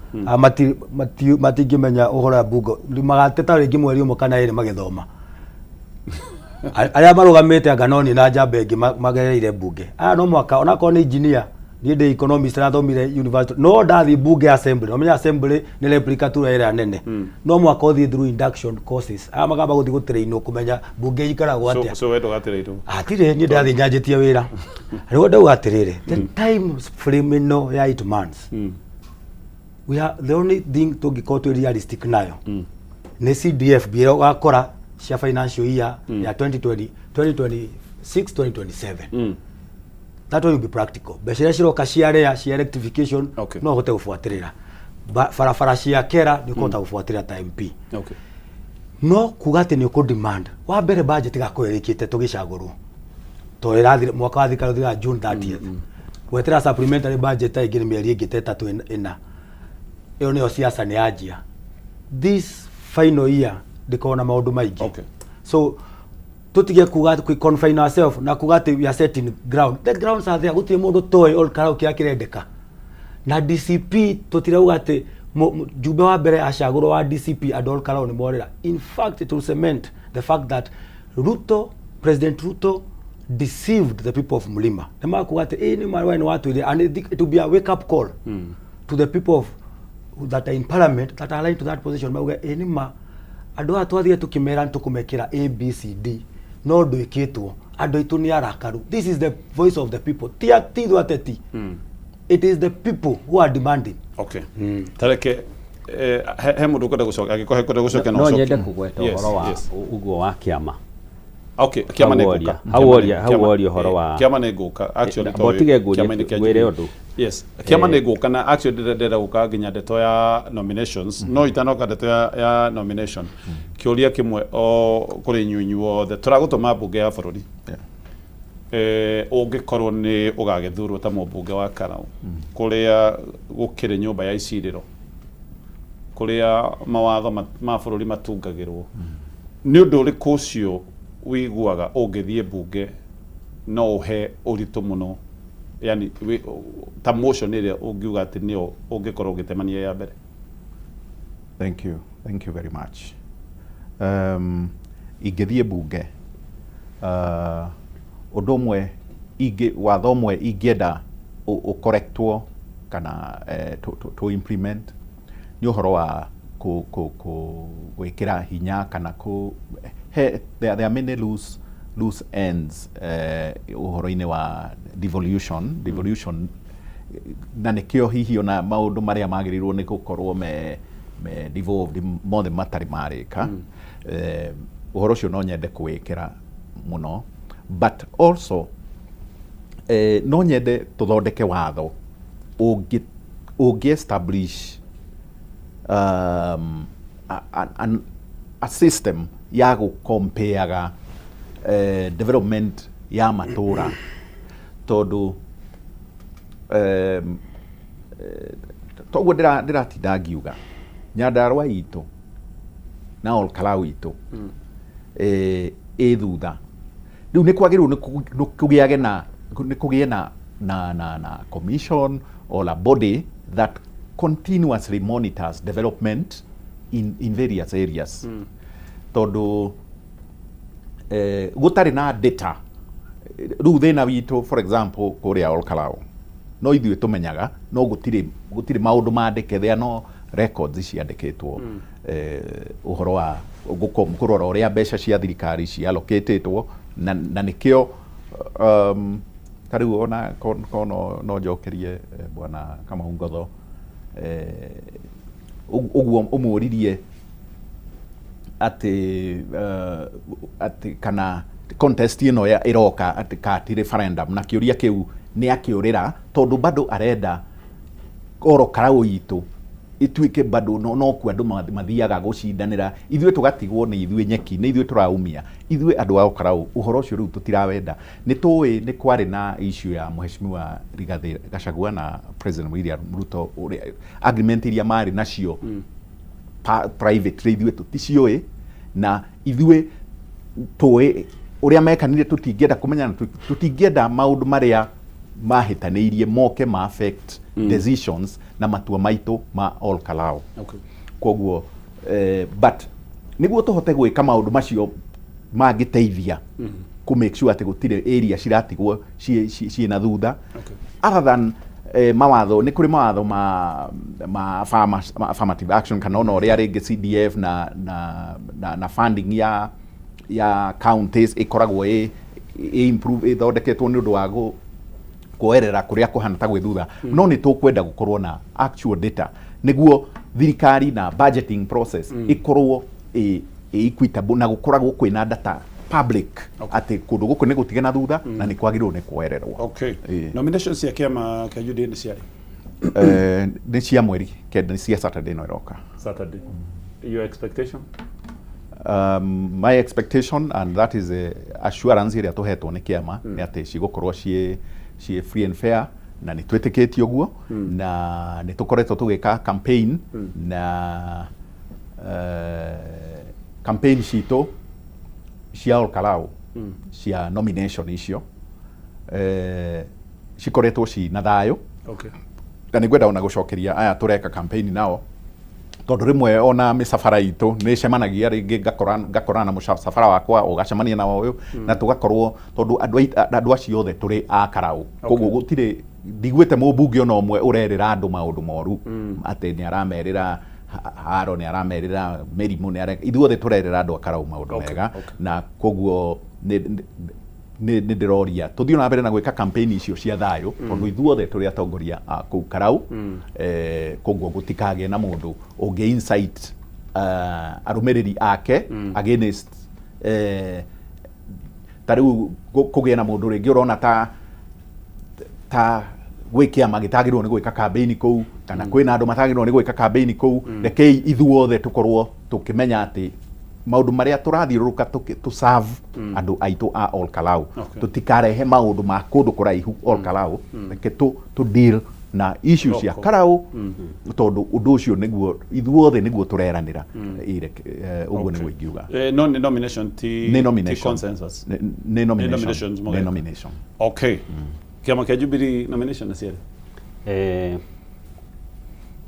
matingimenya uhora bungo magateta ringi mweri umwe kana iri magithoma aria marugamite anganoni na njambe ingi magereire bunge no mwaka onako ni engineer ni de economist na thomire university no ndathi bunge assembly no menya assembly ni replicature ira nene no mwaka uthi through induction courses magamba guthi gutreino kumenya bunge ikaragwo atia so wedo gatreino atire ni ndathi nyanjitie wira rigo ndau atirire the time frame no ya 8 months we are the only thing to go to realistic nayo ni CDF biro gakora cia financial year ya 2020 2026 2027 that will be practical. Beshira shiroka cia rectification no hote gufuatirira. Farafara cia kera ni kota gufuatirira ta MP. Okay. No kugate ni ko demand. Wa mbere budget gakwirikite tugicaguru. To irathire mwaka wa thikaro thika June 30th. Gwetera supplementary budget ingĩ nĩ mĩeri ĩngĩ 3 4. Iyo nĩyo siasa nĩ anjia. This final year ndikona maundu maingĩ. Okay. So tutige kuga confine ourselves na kuga we are setting ground. The grounds are there. Gutire mundu toy Ol Kalou kia kirendeka. Na DCP tutirauga ati jumbe wa mbere acagurwo wa DCP and Ol Kalou ni morera. In fact, it will cement the fact that President Ruto deceived the people of Mulima. Nema kuga ati ni marwa ni watu ile, and it will be a wake up call to the people of that are in parliament that are aligned to that position. Mauga ni ma andu atwathie tukimera ntukumekira ABCD no nduikitwo andu itu ni arakaru. This is the voice of the people. Ti ateti. It is the people who are demanding. Okay. Tareke he mundu kwenda gucoka agikohe kwenda gucoka no nyende kugweta uhoro wa uguo wa kiama. Okay, kiama ne guka. Hauoria uhoro wa kiama ne guka actually to botige gwire undu. Yes. Kiama ne guka na actually ndera guka ginya ndeto ya nominations. No itanoka ndeto ya nomination. Kiuria kimwe o kuri nyunyu othe turagutuma bunge ya bururi. Ungikorwo ni ugagethurwo ta mubunge wa Kalou kuria gukire nyumba ya iciriro kuria mawatho ma bururi matungagirwo ni undu uriku ucio wiguaga ungithie bunge no uhe uritu muno, yani ta motion ile ungiuga ati nio ungikorwo ugitemania ya mbere? Thank you very much. Ingithie bunge undu umwe watho umwe ingĩenda ũcorrectwo kana to implement ni uhoro wa gwĩkĩra hinya kana there are many loose ends uhoro-inĩ wa devolution na nĩkĩo hihi ona maũndũ marĩa magĩrĩirwo nĩ gũkorwo me devolved mothe matarĩ marĩka. Uhoro ũcio no nyende kũwĩkĩra muno, but also no nyende tuthondeke watho establish a system ya gucompareaga development ya matura tondu toguo ndiratinda ngiuga Nyandarua itu na Ol Kalou itu thutha riu ni kwagirwo ni kugie na commission or a body that continuously monitors development in various areas. Tondu gutari na data riu thina witu for example kuria Ol Kalou no ithuĩ tumenyaga no gutiri maundu mandike, there no records ciandikitwo uhoro wa kurora uria mbeca cia thirikari cialocatetwo na nikio kariu ona kono no njokerie bwana kama Ngotho uguo umuririe ati kana contest ino ya iroka ati kati referendum na kiuria kiu ni akiurira tondu bado arenda Ol Kalou itu ituike bado no ku andu mathiaga gucindanira ithuĩ tugatigwo ni ithuĩ nyeki ni ithuĩ turaumia ithuĩ andu a Ol Kalou. Uhoro ucio riu tutirawenda ni tuĩ ni kwari na issue ya Mheshimiwa Rigathi Gachagua na President William Ruto agreement iria mari nacio private ithuĩ tuticiũĩ na ithuĩ tuĩ uria mekanire tutingĩenda kumenya tutingĩenda maundu maria mahitanĩirie moke ma affect decisions na matua maitu ma Ol Kalou. Okay. Koguo but niguo tuhote gwika maundu macio mangiteithia ku make sure ati gutire area ciratigwo ciina thutha. Okay. Other than mawatho ni kuri mawatho ma affirmative action kana ona uria ringi CDF na funding ya counties ikoragwo improve ithondeketwo ni undu wa kuerera kuria kuhana ta gwithutha no ni tukwenda gukorwo na actual data niguo thirikari na budgeting process ikorwo equitable na gukoragwo kwina data public ati kundu guku ni gutige na thutha na ni kwagirwo ni kwererwo. Okay. Nominations ya kiama kia UDA ni ciari? Ni cia mweri kenda ni cia Saturday no iroka. Saturday. Your expectation? My expectation, and that is a assurance iria tuhetwo ni kiama ni ati cigukorwo cie free and fair na ni twitikitie uguo na ni tukoretwo tugika campaign na campaign cito cia Ol Kalou cia nomination icio cikoretwo ci na thayo. Okay. Na nigwenda ona gucokeria aya tureka campaign nao tondu rimwe ona misafara itu ni cemanagia ringi ngakorana musafara wakwa ugacemania na uyu na tugakorwo tondu andu acio othe turi a Kalou koguo gutire ndigwite mubunge ona umwe urerera andu maundu moru ati ni aramerira haro ni aramerira merimu ni ithuothe turerera andu a Kalou maundu mega na koguo ni ndiroria tuthio na mbere na gwika campaign icio cia thayo tondu ithuothe turi atongoria a kuu Kalou koguo gutikage na mundu unge insight arumiriri ake against tariu kugia na mundu ringi urona ta gwikia magitagirwo ni gwika campaign kuu kana kwina andu matagirwo ni gwika campaign kuu rekei ithuothe tukorwo tukimenya ati maundu maria turathiuruka tu serve andu aitu a Ol Kalou tutikarehe maundu ma kundu kuraihu Ol Kalou reke tu deal na issues cia Kalou tondu undu ucio niguo ithuothe niguo tureranira uguo niguo ingiuga no nomination ti consensus ni nomination. Okay. Kiama kia Jubilee nomination ciari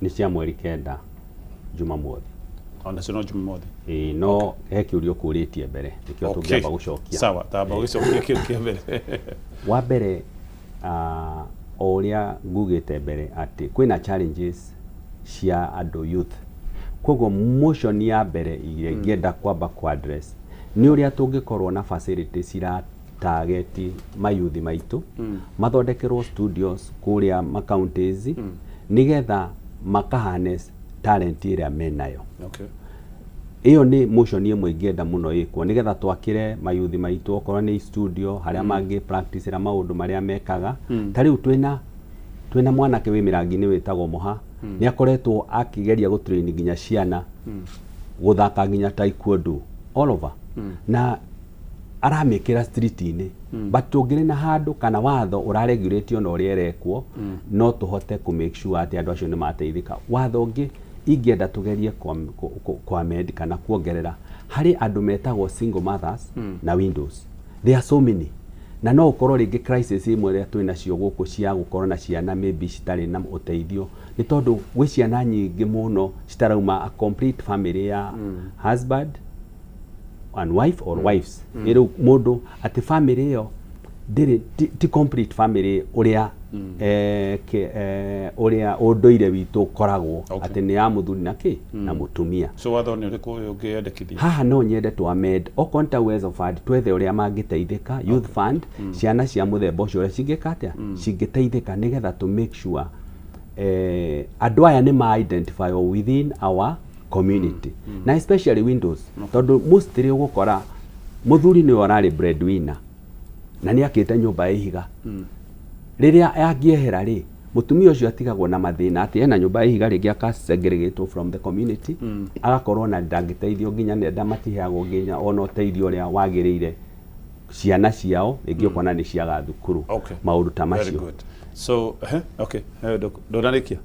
ni cia mweri kenda Jumamothi. Ona sino Jumamothi. No he kiurio kuritie mbere nikio tungiamba gucokia. Sawa, tamba gucokia kiurio mbere. Wa mbere oria ngugite mbere ati kwina challenges cia andu youth. Koguo motion ya mbere ingenda kwamba ku address ni uria tungikorwo na facilities ira target mayuthi maitu mathondekerwo studios kuria counties nigetha makaharness talent iria menayo. Okay. Iyo ni motion imwe ingenda muno ikwo nigetha twakire mayuthi maitu okorwo ni studio haria mangi practice ra maundu maria mekaga tari twina mwanake wi mirangi-ini witagwo Moha ni akoretwo akigeria gutrain nginya ciana guthaka nginya taekwondo all over na aramekira street-ini but tungire na handu kana watho uraregulate no rierekwo no tuhote ku make sure ati andu acio ni mateithika. Watho ungi ingenda tugerie kwa med kana kuongerera hari andu metagwo single mothers na windows. There are so many na no ukorwo ringi crisis imwe ria twina cio guku cia gukorwo na ciana maybe citari na uteithio ni tondu gwi ciana nyingi muno citarauma a complete family ya husband and wife or wives. Ero mundu ati family yo ndiri ti complete family uria uria unduire witu koragwo ati ni ya muthuri na ki na mutumia. So watho ni uriku ungiendekithia haha no nyende twa med okonta ways of fund twethe uria mangiteithika youth fund ciana cia muthemba ucio uria cingikatia cingiteithika nigetha to make sure andu aya ni ma identify within our community na especially windows tondu mostly ugukora muthuri ni orari breadwinner na ni akite nyumba ihiga riria angiehera ri mutumia ucio atigagwo na mathina ati ena nyumba ihiga ringi akasegregated from the community agakorwo na ndangiteithio nginya nenda matiheagwo nginya ona uteithio uria wagirire ciana ciao ringi ukona ni ciaga thukuru maundu ta macio. So okay ndonarikia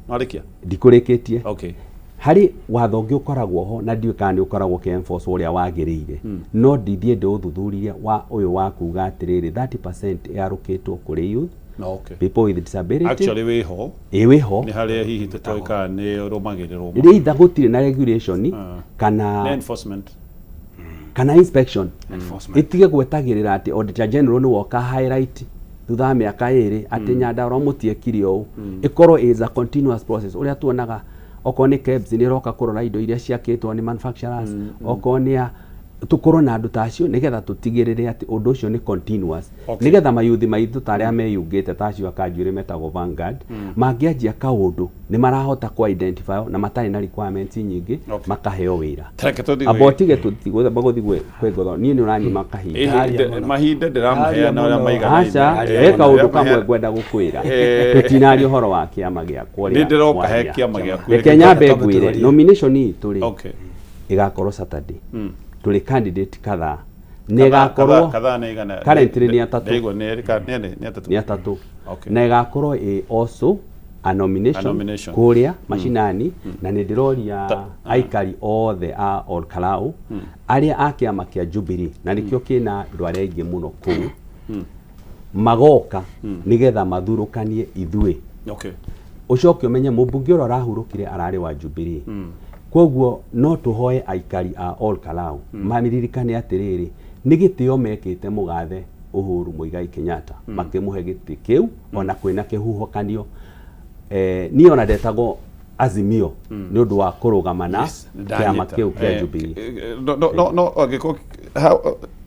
ndikurikitie. Okay. Hari watho ungi ukoragwo ho na ndiuka ni ukoragwo ke enforce uria wagirire no ndithie nduthuthuria wa uyu wa kuga atiriri 30% yarukitwo kuri youth. Okay. People with disability. Actually weho. Weho. Ni haria hihi tutoika ni rumagirirwo. Ritha gutire na regulation kana enforcement kana inspection. Itige gwetagirira ati auditor general ni woka highlight thutha miaka iri ati Nyandarua mutie kirio ikorwo is a continuous process uria tuonaga okorwo ni KEBS ni roka kurora indo iria ciakitwo ni manufacturers okorwo ni tukorwo na andu tacio nigetha tutigirire ati undu ucio ni continuous nigetha mayuthi maitu taria meyungite tacio akanjure metago Vanguard mangianjia kaundu ni marahota ku identify na matari na requirements nyingi makaheo wira abotige tutigwe bagothi kwe gotho ni urani makahinda mahinda ndiramuhea na ora maigana acha kaundu kamwe gwenda gukwira tutinari uhoro wa kiama gia kwori ni ndiroka he kiama gia kwiri Kenya begwire nomination ituri igakorwo Saturday tuli candidate kadhaa negakorwo currently ni atatu na igakorwo also a nomination kuria mashinani na nindiroria aikari othe a Ol Kalou aria akiama kia Jubilee na nikio kina ndware ingi muno kuu magoka nigetha mathurukanie ithue ucoke umenye mubunge ora rahurukire arari wa Jubilee koguo no tuhoe aikari a Ol Kalou mamiririkane atiriri ni gitio mekite mugathe Uhuru Muigai Kenyatta makimuhe giti kiu ona kwina kihuhokanio ni ona ndetago azimio ni undu wa kurugamana kiama kiu kia Jubilee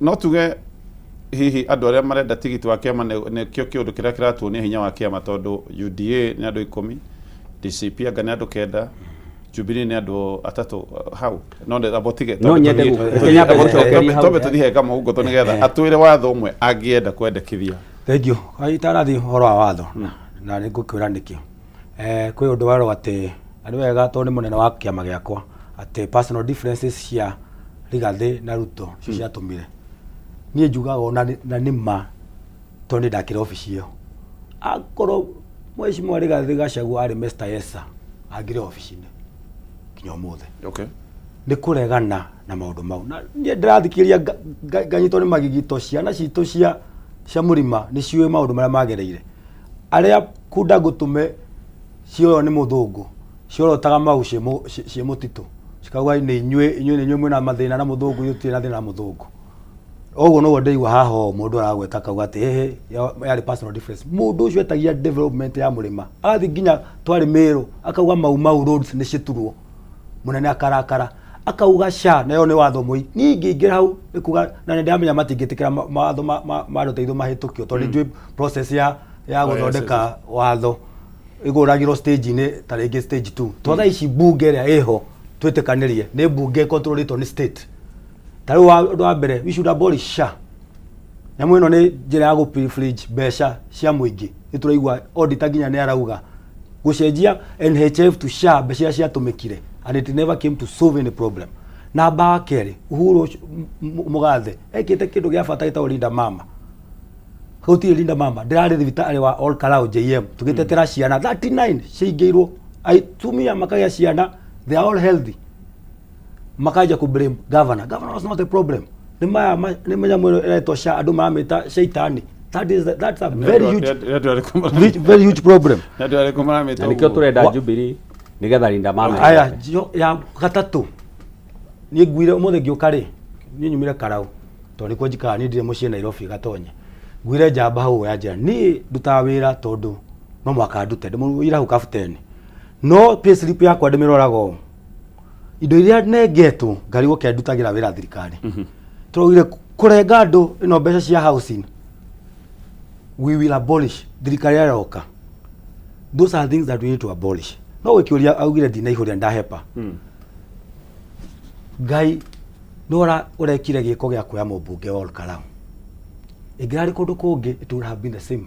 no tuge hihi andu aria marenda tigiti wa kiama ne kio kiundu kiria kiratuonia hinya wa kiama tondu UDA ni andu 10 DCP anga ni andu 9 Jubilee ni andu atatu how no nda botige no nyende Kenya tobe tuthihe kama ugo to nigetha atwire watho umwe angienda kwendekithia thank you aitarathi horo wa watho na nigukwira nikio kwi undu waro ati andu wega to ni munene wa kiama giakwa ati personal differences cia Rigathi na Ruto cio ciatumire nie njugaga ona na nima to ni ndakira office iyo akoro mweshimwa Rigathi Gachagua ari Mr. Yesa agire office ini kinya mothe ni kuregana na maundu mau na nie ndirathikiria nganyitwo ni magigito ciana citũ cia murima ni ciwe maundu maria magereire aria kunda gutume cio ni muthungu ciorotaga mau cie mutitu cikauga ni inywe mwina mathina na muthungu yuti na thina na muthungu oguo no ndeigua haho mundu aragweta kauga ati yari personal difference mundu ucio etagia development ya murima athi nginya twari Meru akauga mau roads ni citurwo munene akarakara akauga sha nayo ni watho moi ningi ingira hau ikuga na ndamenya matingitikira watho ma ruteitho mahitukio tondu njui process ya guthondeka watho iguragiro stage ni taringi stage 2 twatha ici bunge ria eho twitikanirie ni bunge controlito ni state tari wa mbere we should abolish sha nyamu ino ni njira ya privilege besha cia muingi nituraigua auditor nginya ni arauga gucenjia NHF to sha besha cia tumikire and it never came to solve any problem na bakere Uhuru Mugathe ekite kindu gia bata ita ulinda mama kauti linda mama ndirari thibitari wa Ol Kalou JM tugitetera ciana 39 ciingeirwo aitumia makagia ciana they are all healthy makaja ku blame governor was not a problem ni manya mwero etosha andu maramita shaitani that's a very huge problem nikio turenda Jubilee nigetha linda mama aya ya gatatu ni gwire umuthe ngiukari ni nyumire Karau to ni kujika ni ndire mucie Nairobi gatonye gwire njamba hau ya njira ni ndutaga wira tondu no mwaka ndute ndimwira hu kapteni no payslip yakwa ndimirorago indo iria nengetwo ngari goke ndutagira wira thirikari turogire kurenga andu ino mbeca cia housing we will abolish thirikari yaroka those are things that we need to abolish no wikiuria augire ndina ihuria ndahepa ngai nora urekire giiko gia kuya mubunge wa Ol Kalou igari kundu kungi it would have been the same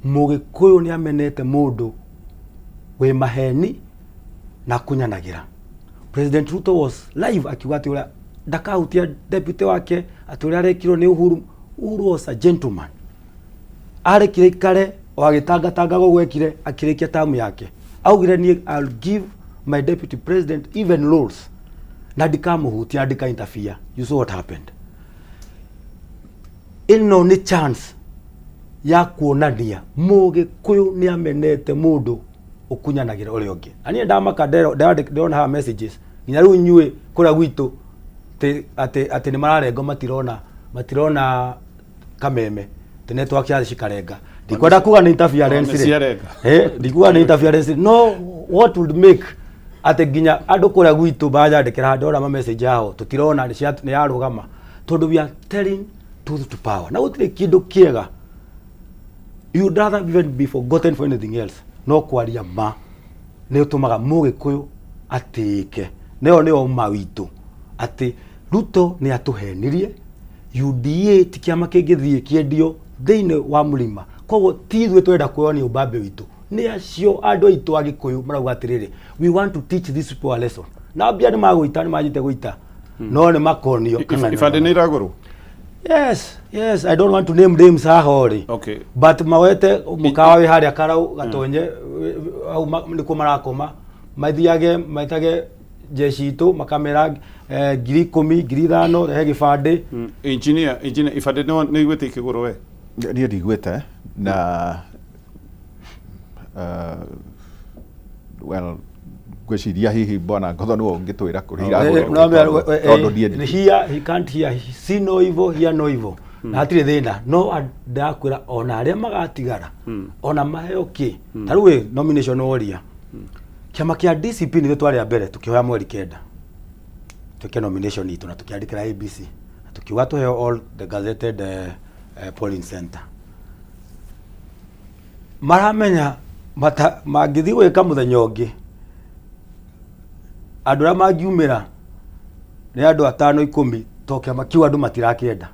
mugikuyu ni amenete mundu we maheni na kunyanagira President Ruto was live akiuga ati ura ndakahutia deputy wake ati ura arekirwo ni Uhuru was a gentleman arekire ikare wagitanga gwekire akirikia tamu yake augire ni I'll give my deputy president even rules na ndikamuhutia ndika interfere you saw what happened ino ni chance ya kuonania mugikuyu ni amenete mundu ukunyanagira uri ungi ani ndamaka ndona ha messages nginya riu nyue kuria gwitu ati ni mararengo matirona kameme tene twakia cikarenga ndikwenda kuga ni interference ndikuga ni interference no what would make ati nginya andu kuria gwitu bajandikira ndora ma message yao tutirona ni yarugama tondu we are telling truth to power. Na gutire kindu kiega. You would rather even be forgotten for anything else. No kwaria ma. Ne utumaga Mugikuyu atike. Neo neo ma witu. Ati Ruto ni atuhenirie. UDA ti kiama kingithie kiendio thiini wa murima. Koguo tiithwe twenda kuonia ubambe witu. Ni acio andu aitu Agikuyu marauga atiriri. We want to teach these people a lesson. Na bia ni magwita ni majite gwita. No ni makonio kana. Ifande ni raguru. Yes, I don't want to name names ahori. Okay. But mawete mukawa wi haria Karau gatonye au niko marakoma mathiage maitage jeshi itu makamera 10,000 5,000 he gibande. Engineer ifande ni gwite kiguru we. Ni ndigwete na well gweciria hihi bwana ngotho niwe ungitwira kurira here he can't hear, see no evil, hear no evil. Na hatire thina no ndakwira ona aria magatigara ona maheo ki taruwe nomination oria kiama kia DCP ni twari mbere tukihoya mweri kenda tukia nomination itu na tukiandikira ABC tukiwa tuheo all the gazetted polling center maramenya magithi gwika muthenya ungi andu ra magiumira ni andu 5 10 tokia makiwa andu matirakienda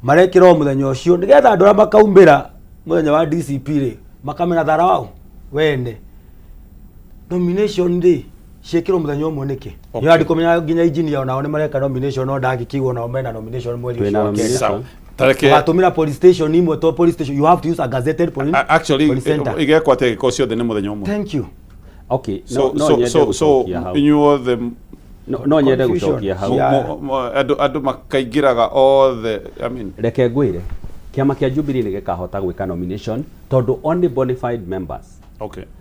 marekira muthenya ucio nigetha andu ra makaumbira muthenya wa DCP ri makamena thara wao wene nomination day shekiro muthenya umwe niki yo andi komenya nginya engineer ona one mareka nomination no ndagi kigo na omena nomination mweli ucio Watumira police station imwe to police station you have to use a gazetted police actually igekwa te ko cio de ne muthenya umwe. Thank you. Okay, so you the no nyende gucokia hau adu makaingiraga all the I mean reke ngwire kiama kia Jubilee ni gikahota gwika nomination tondu only bona fide members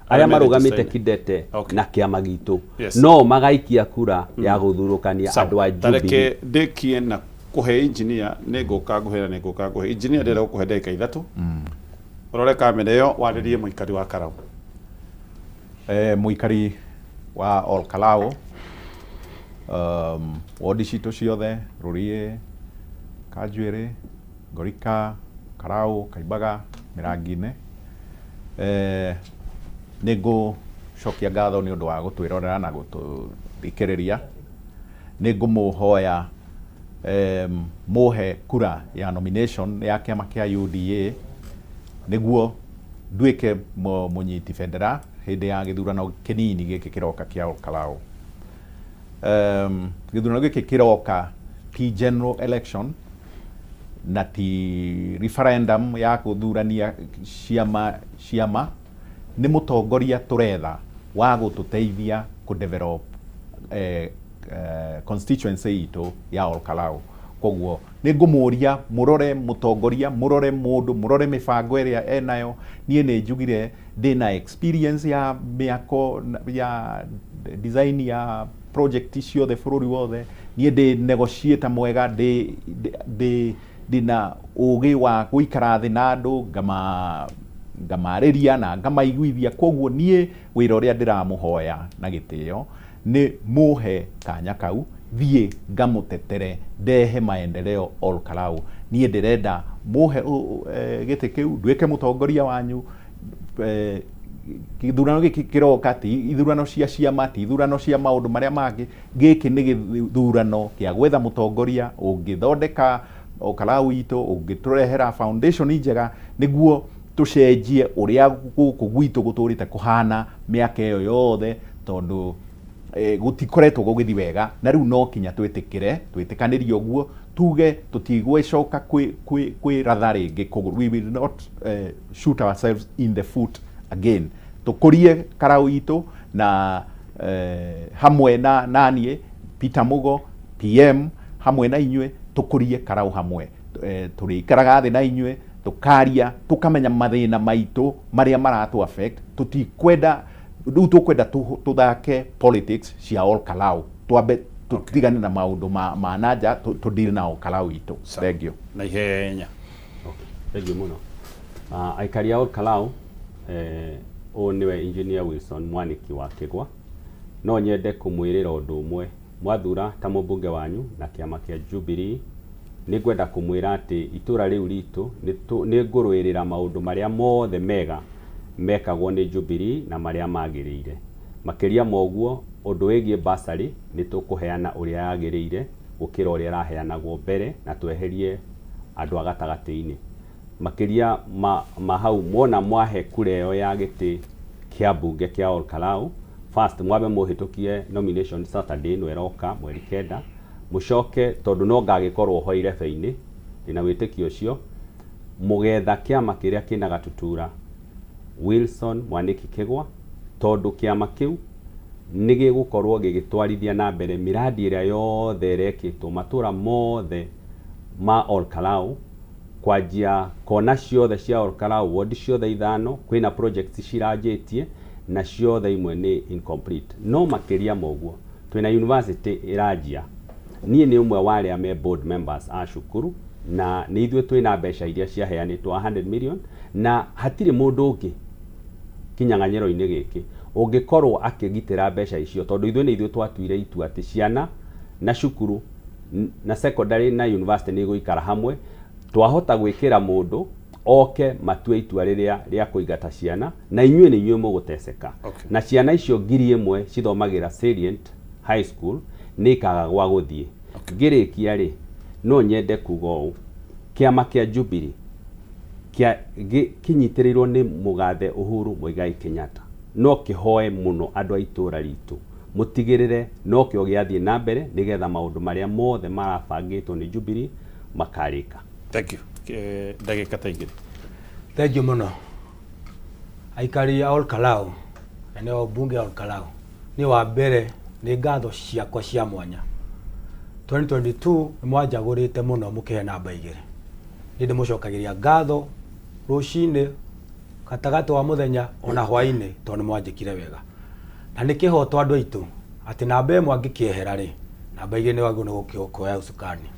aria marugamite kidete na kiama gitu no magaikia kura ya guthurukania andu a Jubilee tareke dekie na kuhe engineer negoka guhe engineer ndera gukuhe ndeka 3 urore kamera yo waririe muikari wa Karau muikari wa Ol Kalou wodi cito ciothe Rurie Kanjuiri Gorika Karau Kaibaga Mirangine nego cokia ngatho ni undu wa gutwirorera na guturikiriria ningumuhoya muhe kura ya nomination ya kiama kia UDA niguo nduike munyiti federa hindi ya githurano kinini giki kiroka kia Ol Kalou. Githurano giki kiroka ti general election na ti referendum ya kuthurania ciama ni mutongoria turetha wa gututeithia ku develop constituency itu ya Ol Kalou. Koguo ningumuria murore mutongoria murore mundu murore mibango iria enayo nie ni njugire ndina experience ya miako ya design ya project ciothe bururi wothe nie ndi negotiator mwega ndina ugi wa guikara thi na andu ngamariria na ngamaiguithia. Koguo nie wira uria ndiramuhoya na gitio ni muhe kanya kau thie ngamutetere ndehe maendeleo Ol Kalou. Nie ndirenda muhe gite kiu nduike mutongoria wanyu githurano giki kiroka ti ithurano cia ciama ti ithurano cia maundu maria mangi giki ni githurano kia gwetha mutongoria ungithondeka Ol Kalou itu ungiturehera foundation njega niguo tucenjie uria guku gwitu guturite kuhana miaka iyo yothe tondu gutikoretwo gugithi wega na riu no kinya twitikanirie uguo tuge tutigwecoka kwi ratha ringi we will not shoot ourselves in the foot again. Tukurie Karau itu na hamwe na nanie Peter Mugo PM hamwe na inywe tukurie Karau hamwe turikaraga thi na inywe tukaria tukamenya mathina maitu maria maratu affect tutikwenda riu tukwenda tuthake politics cia Ol Kalou twambe tutigane na maundu ma nanja tudire na Ol Kalou itu. Thank you. Na ihenya. Thank you muno. Aikari ya Ol Kalou o niwe engineer Wilson Mwaniki wa Kigwa no nyende kumwirira undu umwe mwathura ta mubunge wanyu na kiama kia Jubilee nĩ ngwenda kũmwĩra atĩ itũra rĩu ritũ nĩ ngũrũĩrĩra maũndũ marĩa mothe mega mekagwo nĩ Jubilee na marĩa magĩrĩire. Makĩria moguo ũndũ wĩgiĩ bursary nĩ tũkũheana ũrĩa yagĩrĩire gũkĩra ũrĩa ĩraheanagwo mbere na tweherie andũ a gatagatĩ-inĩ. Makĩria hau mwona mwahe kura ĩyo ya gĩtĩ kĩa mbunge kĩa Ol Kalou, first mwambe mũhĩtũkie nomination Saturday ĩno ĩroka mweri 9, mũcoke tondũ no ngagĩkorwo ho irebe-inĩ ndĩna wĩtĩkio ũcio, mũgetha kĩama kĩrĩa kĩna gatutura Wilson Mwaniki Kĩgwa, tondũ kĩama kĩu nĩ gĩgũkorwo gĩgĩtwarithia na mbere miradi ĩrĩa yothe ĩrekĩtwo matũra mothe ma Ol Kalou, kwanjia kona ciothe cia Ol Kalou, ward ciothe 5 kwĩna projects ciranjĩtie na ciothe imwe nĩ incomplete. No makĩria moguo twĩna university ĩranjia, niĩ nĩ ũmwe wa arĩa me board members a cukuru na nĩ ithuĩ twĩna mbeca iria ciaheanĩtwo 100 million na hatirĩ mũndũ ũngĩ kinyang'anyĩro-inĩ gĩkĩ ũngĩkorwo akĩgitĩra mbeca icio, tondũ ithuĩ nĩ ithuĩ twatuire itua atĩ ciana na cukuru na secondary na university nĩ igũikara hamwe, twahota gwĩkĩra mũndũ oke matue itua rĩrĩa rĩa kũingata ciana na inyuĩ nĩ inyuĩ mũgũteceka. Na ciana icio 1,000 cithomagĩra Salient High School nĩ ikaga gwa gũthiĩ. Ngĩrĩkia rĩ, no nyende kuga ũũ, kĩama kĩa Jubilee kinyitĩrĩirwo nĩ mũgathe Uhuru Muigai Kenyatta no kĩhoe mũno andũ a itũra ritũ mũtigĩrĩre no kĩo gĩathiĩ na mbere nĩgetha maũndũ marĩa mothe marabangĩtwo nĩ Jubilee makarĩka. Thank you. Ndagĩka ta igĩrĩ. Thank you mũno. Aikari a Ol Kalou, eneo bunge Ol Kalou, ni wa mbere nĩ ngatho ciakwa cia mwanya. 2022 mwajagũrĩte mũno mũkĩhe namba igĩrĩ. Nĩ ndĩmũcokagĩria ngatho rũcinĩ, gatagatĩ wa mũthenya ona hwainĩ tondũ nĩ mwanjĩkire wega. Na nĩ kĩhoto andũ aitũ atĩ namba ĩmwe angĩkĩehera rĩ, namba igĩrĩ nĩ wagĩrĩirwo nĩ kuoya ũcukani.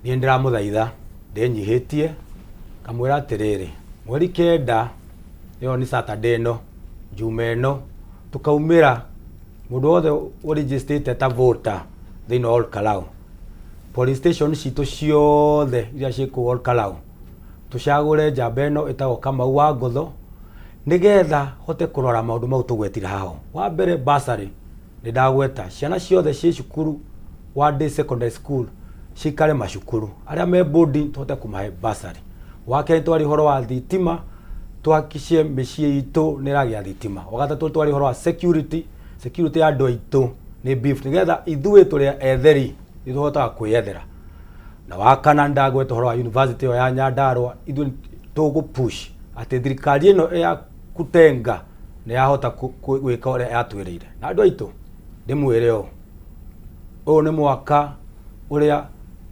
Niĩ ndĩramũthaitha ndĩnyihĩtie kamwĩra atĩrĩrĩ, mweri 9 ĩyo nĩ Saturday ĩno, Juma ĩno tukaumĩra mũndũ wothe ũregistrĩte ta voter thĩinĩ wa Ol Kalou. Police station citũ ciothe iria ciĩkũu Ol Kalou tucagũre njamba ĩno ĩtagwo Kamau wa Ngũthũ nĩgetha hote kũrora maũndũ mau tũgwetire haho. Wa mbere bursary nĩ ndagweta ciana ciothe ciĩ cukuru wa day secondary school cikare macukuru, arĩa me boarding tũhote kũmahe bursary. Wa kerĩ twari horo wa thitima twakishie mĩciĩ itũ nĩ ragĩa thitima. Wa gatatũ twari horo wa security ya andũ aitũ nĩ beef nĩgetha ithuĩ tũrĩa etheri nĩ tũhotaga kwĩyethera. Na wa kana ndagweta horo wa university ya Nyandarua ithuĩ tũgũ push atĩ thirikari ĩno ya Kutenga nĩ yahota gwĩka ũrĩa yatwĩrĩire. Na andũ aitũ ndĩmwĩre ũũ nĩ mwaka ũrĩa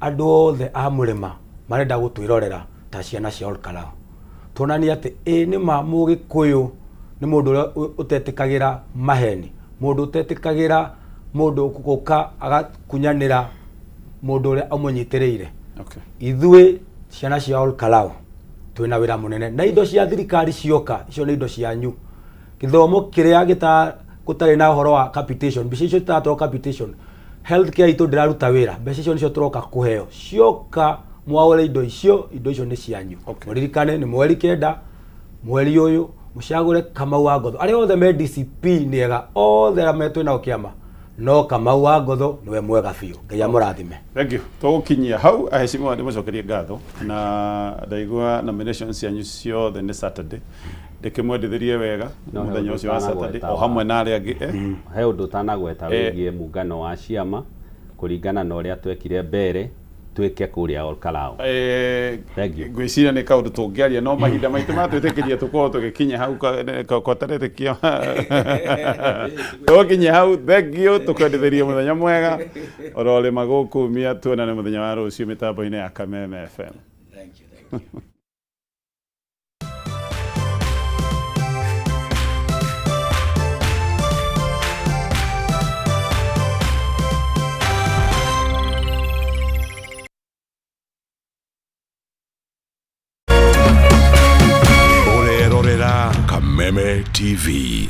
andũ othe a mũrĩma marenda gũtwĩrorera ta ciana cia Ol Kalou. Tuonania atĩ nĩ ma Mũgĩkũyũ nĩ mũndũ ũrĩa ũtetĩkagĩra maheni, mũndũ ũtetĩkagĩra mũndũ gũka agakunyanĩra mũndũ ũrĩa amũnyitĩrĩire. Ithuĩ ciana cia Ol Kalou twĩna wĩra mũnene na indo cia thirikari cioka, icio nĩ indo cianyu. Gĩthomo kĩrĩa gũtarĩ na ũhoro wa capitation, mbica icio itatwarwo capitation, healthcare itũ ndĩraruta wĩra, mbeca icio nĩcio tũroka kũheo. Cioka mwaũre indo icio nĩ cianyu. Mũririkane nĩ mweri 9 mweri ũyũ mũcagũre Kamau wa Ngũthũ. Arĩa othe me DCP nĩega othe arĩa metwĩna kĩama no Kamau wa Ngũthũ niwe mwega biũ. Ngai amũrathime. Thank you. Tũgũkinyia hau aheshimiwa ndĩmũcokerie ngatho na ndaigua nominations cianyu ciothe nĩ Saturday. Ndĩkĩmwendithĩrie wega mũthenya ũcio wa Saturday o hamwe na arĩa angĩ. He ũndũ ũtanagweta wĩgiĩ muungano wa ciama kũringana na ũrĩa twekire mbere twĩke kũrĩa Ol Kalou. Ngwĩciria nĩ kaũndũ tũngĩaria no mahinda maitũ matwĩtĩkĩria tũkorwo tũgĩkinya hau kotarĩtĩkio. Tũgũkinya hau, thank you, tũkwendithĩrie mũthenya mwega oro rĩma gũkũmia, tuonane mũthenya wa rũciũ mĩtambo-inĩ ya Kameme FM. Thank you. Kameme TV.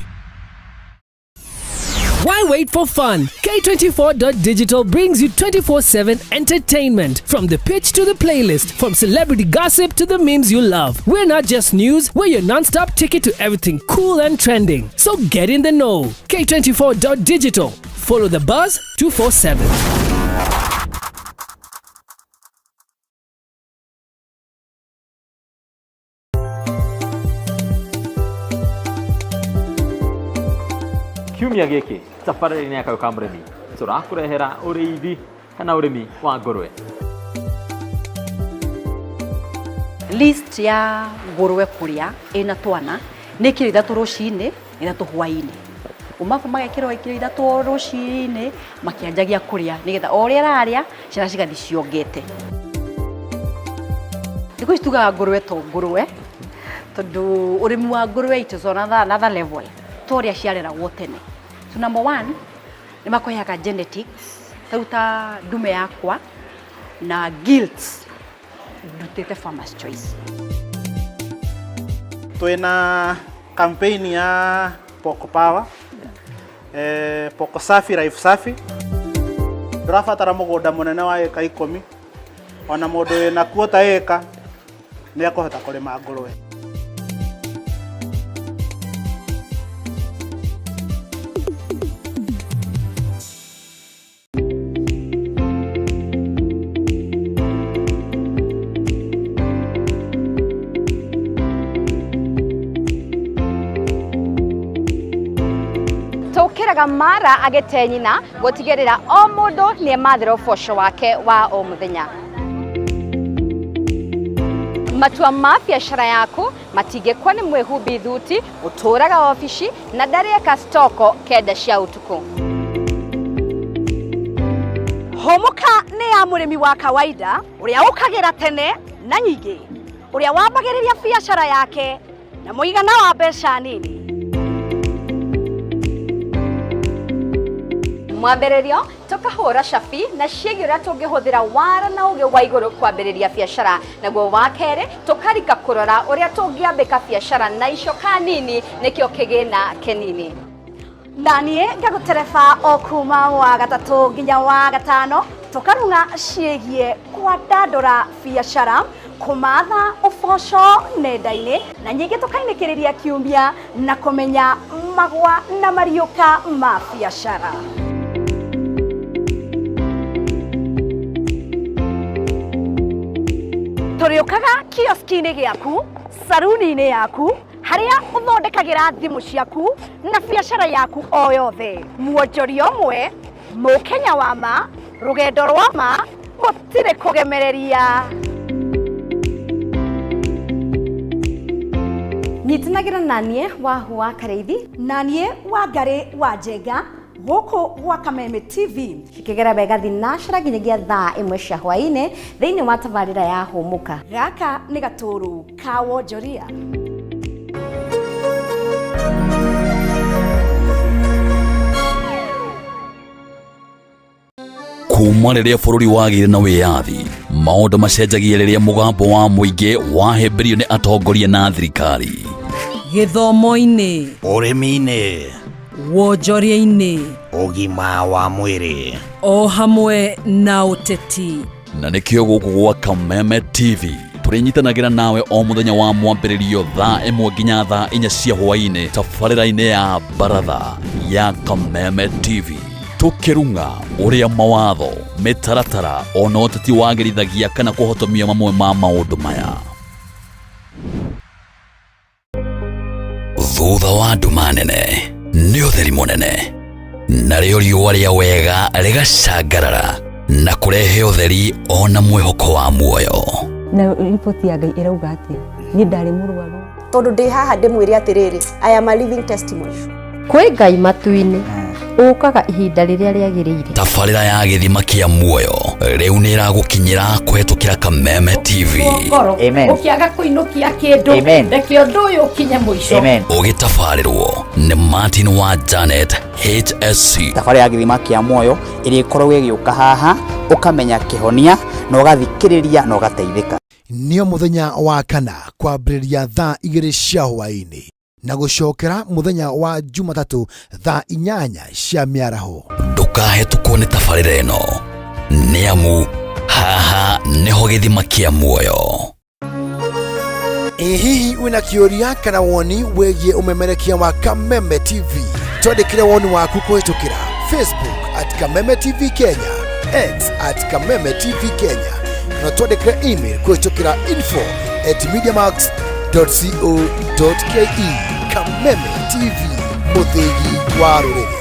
Why wait for fun? K24.digital brings you 24/7 entertainment. From the pitch to the playlist, from celebrity gossip to the memes you love. We're not just news, we're your non-stop ticket to everything cool and trending. So get in the know. K24.digital. Follow the buzz 247. Kiumia giki safari-inĩ ya Kayũ ka mũrĩmi tũrakũrehera ũrĩithi kana ũrĩmi wa ngũrwe. List ya ngũrwe kũrĩa ĩna twana nĩ kilo 3 rũcinĩ na 3 hwaĩ-inĩ. Umako magekĩrwo kilo 3 rũcinĩ makĩanjagia kũrĩa nĩgetha o ũrĩa ararĩa ciana cigathi ciongete. Ndiko ituga ngũrwe to ngũrwe tondũ ũrĩmi wa ngũrwe it is on another level. Toria ciareragwo tene. So number 1 nĩ makoyaga genetics tauta ndume yakwa na guilds dutete farmers choice. Twina campaign ya Poko Power Poko Safi Life Safi. Tũrabatara mũgũnda mũnene wa eka 10 ona mũndũ wĩna kuota eka nĩ akũhota kũrĩma ngũrwe. Tũkĩraga mara agete nyina gũtigĩrĩra o mũndũ nĩ emathĩra ũboco wake wa o mũthenya. Matua ma biacara yaku matingĩkwo nĩ mwĩhumbi thuti ũtũraga ofici na ndarĩka stoko kenda cia ũtukũ. Homoka nĩ ya mũrĩmi wa kawaida ũrĩa ũkagĩra tene na nyingĩ ũrĩa wambagĩrĩria biacara yake na mũigana wa mbeca nini. Mwambĩrĩrio tukahũra cabi na ciĩgiĩ ũrĩa tũngĩhũthĩra wara na ũgĩ wa igũrũ kwambĩrĩria biacara, naguo wa kerĩ tũkarika kũrora ũrĩa tũngĩambĩka biacara na icoka nini nĩkĩo kĩgĩna kĩnini. Naniĩ ngagũtereba o kuma wa gatatũ nginya wa gatano tũkarunga ciĩgiĩ kwandandũra biacara, kũmatha ũboco nenda-inĩ na nyingĩ tũkainĩkĩrĩria kiumia na kũmenya magwa na mariũka ma biacara. Tũrĩũkaga kioski-inĩ gĩaku, saruni-inĩ yaku, harĩa ũthondekagĩra thimũ ciaku na biacara yaku o yothe. Muonjoria ũmwe, mũkenya wa ma, rũgendo rwa ma, gũtirĩ kũgemereria. Nyitanagĩra naniĩ Wahu wa Kareithi, naniĩ Wangari wa Njenga, gũkũ gwa Kameme TV cikĩgera wega thinacara nginyagia thaa 1 cia hwaĩ-inĩ thĩinĩ wa tabarĩra ya Hũmũka. Gaka nĩ gatũrũ ka wonjoria. Kuma rĩrĩa bũrũri wagĩire na wĩyathi, maũndũ macenjagia rĩrĩa mũgambo wa mũingĩ wahĩmbĩrio nĩ atongoria na thirikari. Gĩthomo-inĩ, ũrĩmi-inĩ, wonjoria-inĩ, ũgima wa mwĩrĩ, o hamwe na ũteti. Na nĩkĩo gũkũ gwa Kameme TV tũrĩnyitanagĩra nawe o mũthenya wa mwambĩrĩrio thaa 1 nginya thaa 4 cia hwaĩ-inĩ tabarĩra-inĩ ya Baratha ya Kameme TV, tukĩrunga ũrĩa mawatho, mĩtaratara ona ũteti wagĩrithagia kana kũhotomia mamwe ma maũndũ maya. Thutha wa nduma nene nĩ ũtheri mũnene, narĩo riũa rĩa wega rĩgacangarara na kũrehe ũtheri ona mwĩhoko wa muoyo. Na ripoti ya Ngai ĩrauga atĩ niĩ ndarĩ mũrwaru, tondũ ndĩ haha ndĩmwĩre atĩrĩrĩ, I am a living testimony. kwĩ Ngai matu-inĩ ũkaga ihinda rĩrĩa rĩagĩrĩire. Tabarĩra ya gĩthima kĩa muoyo rĩu nĩ ĩragũkinyĩra kũhetũkĩra Kameme TV. Amen. Ũkĩaga kũinũkia kĩndũ reke ũndũ ũyũ ũkinye mũico. Ũgĩtabarĩrwo nĩ Martin wa Janet HSC. Tabarĩra ya gĩthima kĩa muoyo ĩrĩa ĩkoragwo ĩgĩũka haha ũkamenya kĩhonia na ũgathikĩrĩria na ũgateithĩka. Nĩo mũthenya wa kana kwambĩrĩria thaa 2 cia hwaĩ-inĩ. na gucokera muthenya wa Jumatatu thaa 8 cia miaraho. Ndukahetũkwo nĩ tabarĩra ĩno nĩamu haha nĩho gĩthima kĩa muoyo. Hihi wina kĩũria kana woni wĩgiĩ umemerekia wa Kameme TV, twandĩkĩre woni waku kũhĩtũkĩra Facebook @Kameme TV Kenya, X @Kameme TV Kenya, na twandĩkĩre email kũhĩtũkĩra info@mediamax.co.ke. Kameme TV, mũthĩgi wa rũrĩrĩ.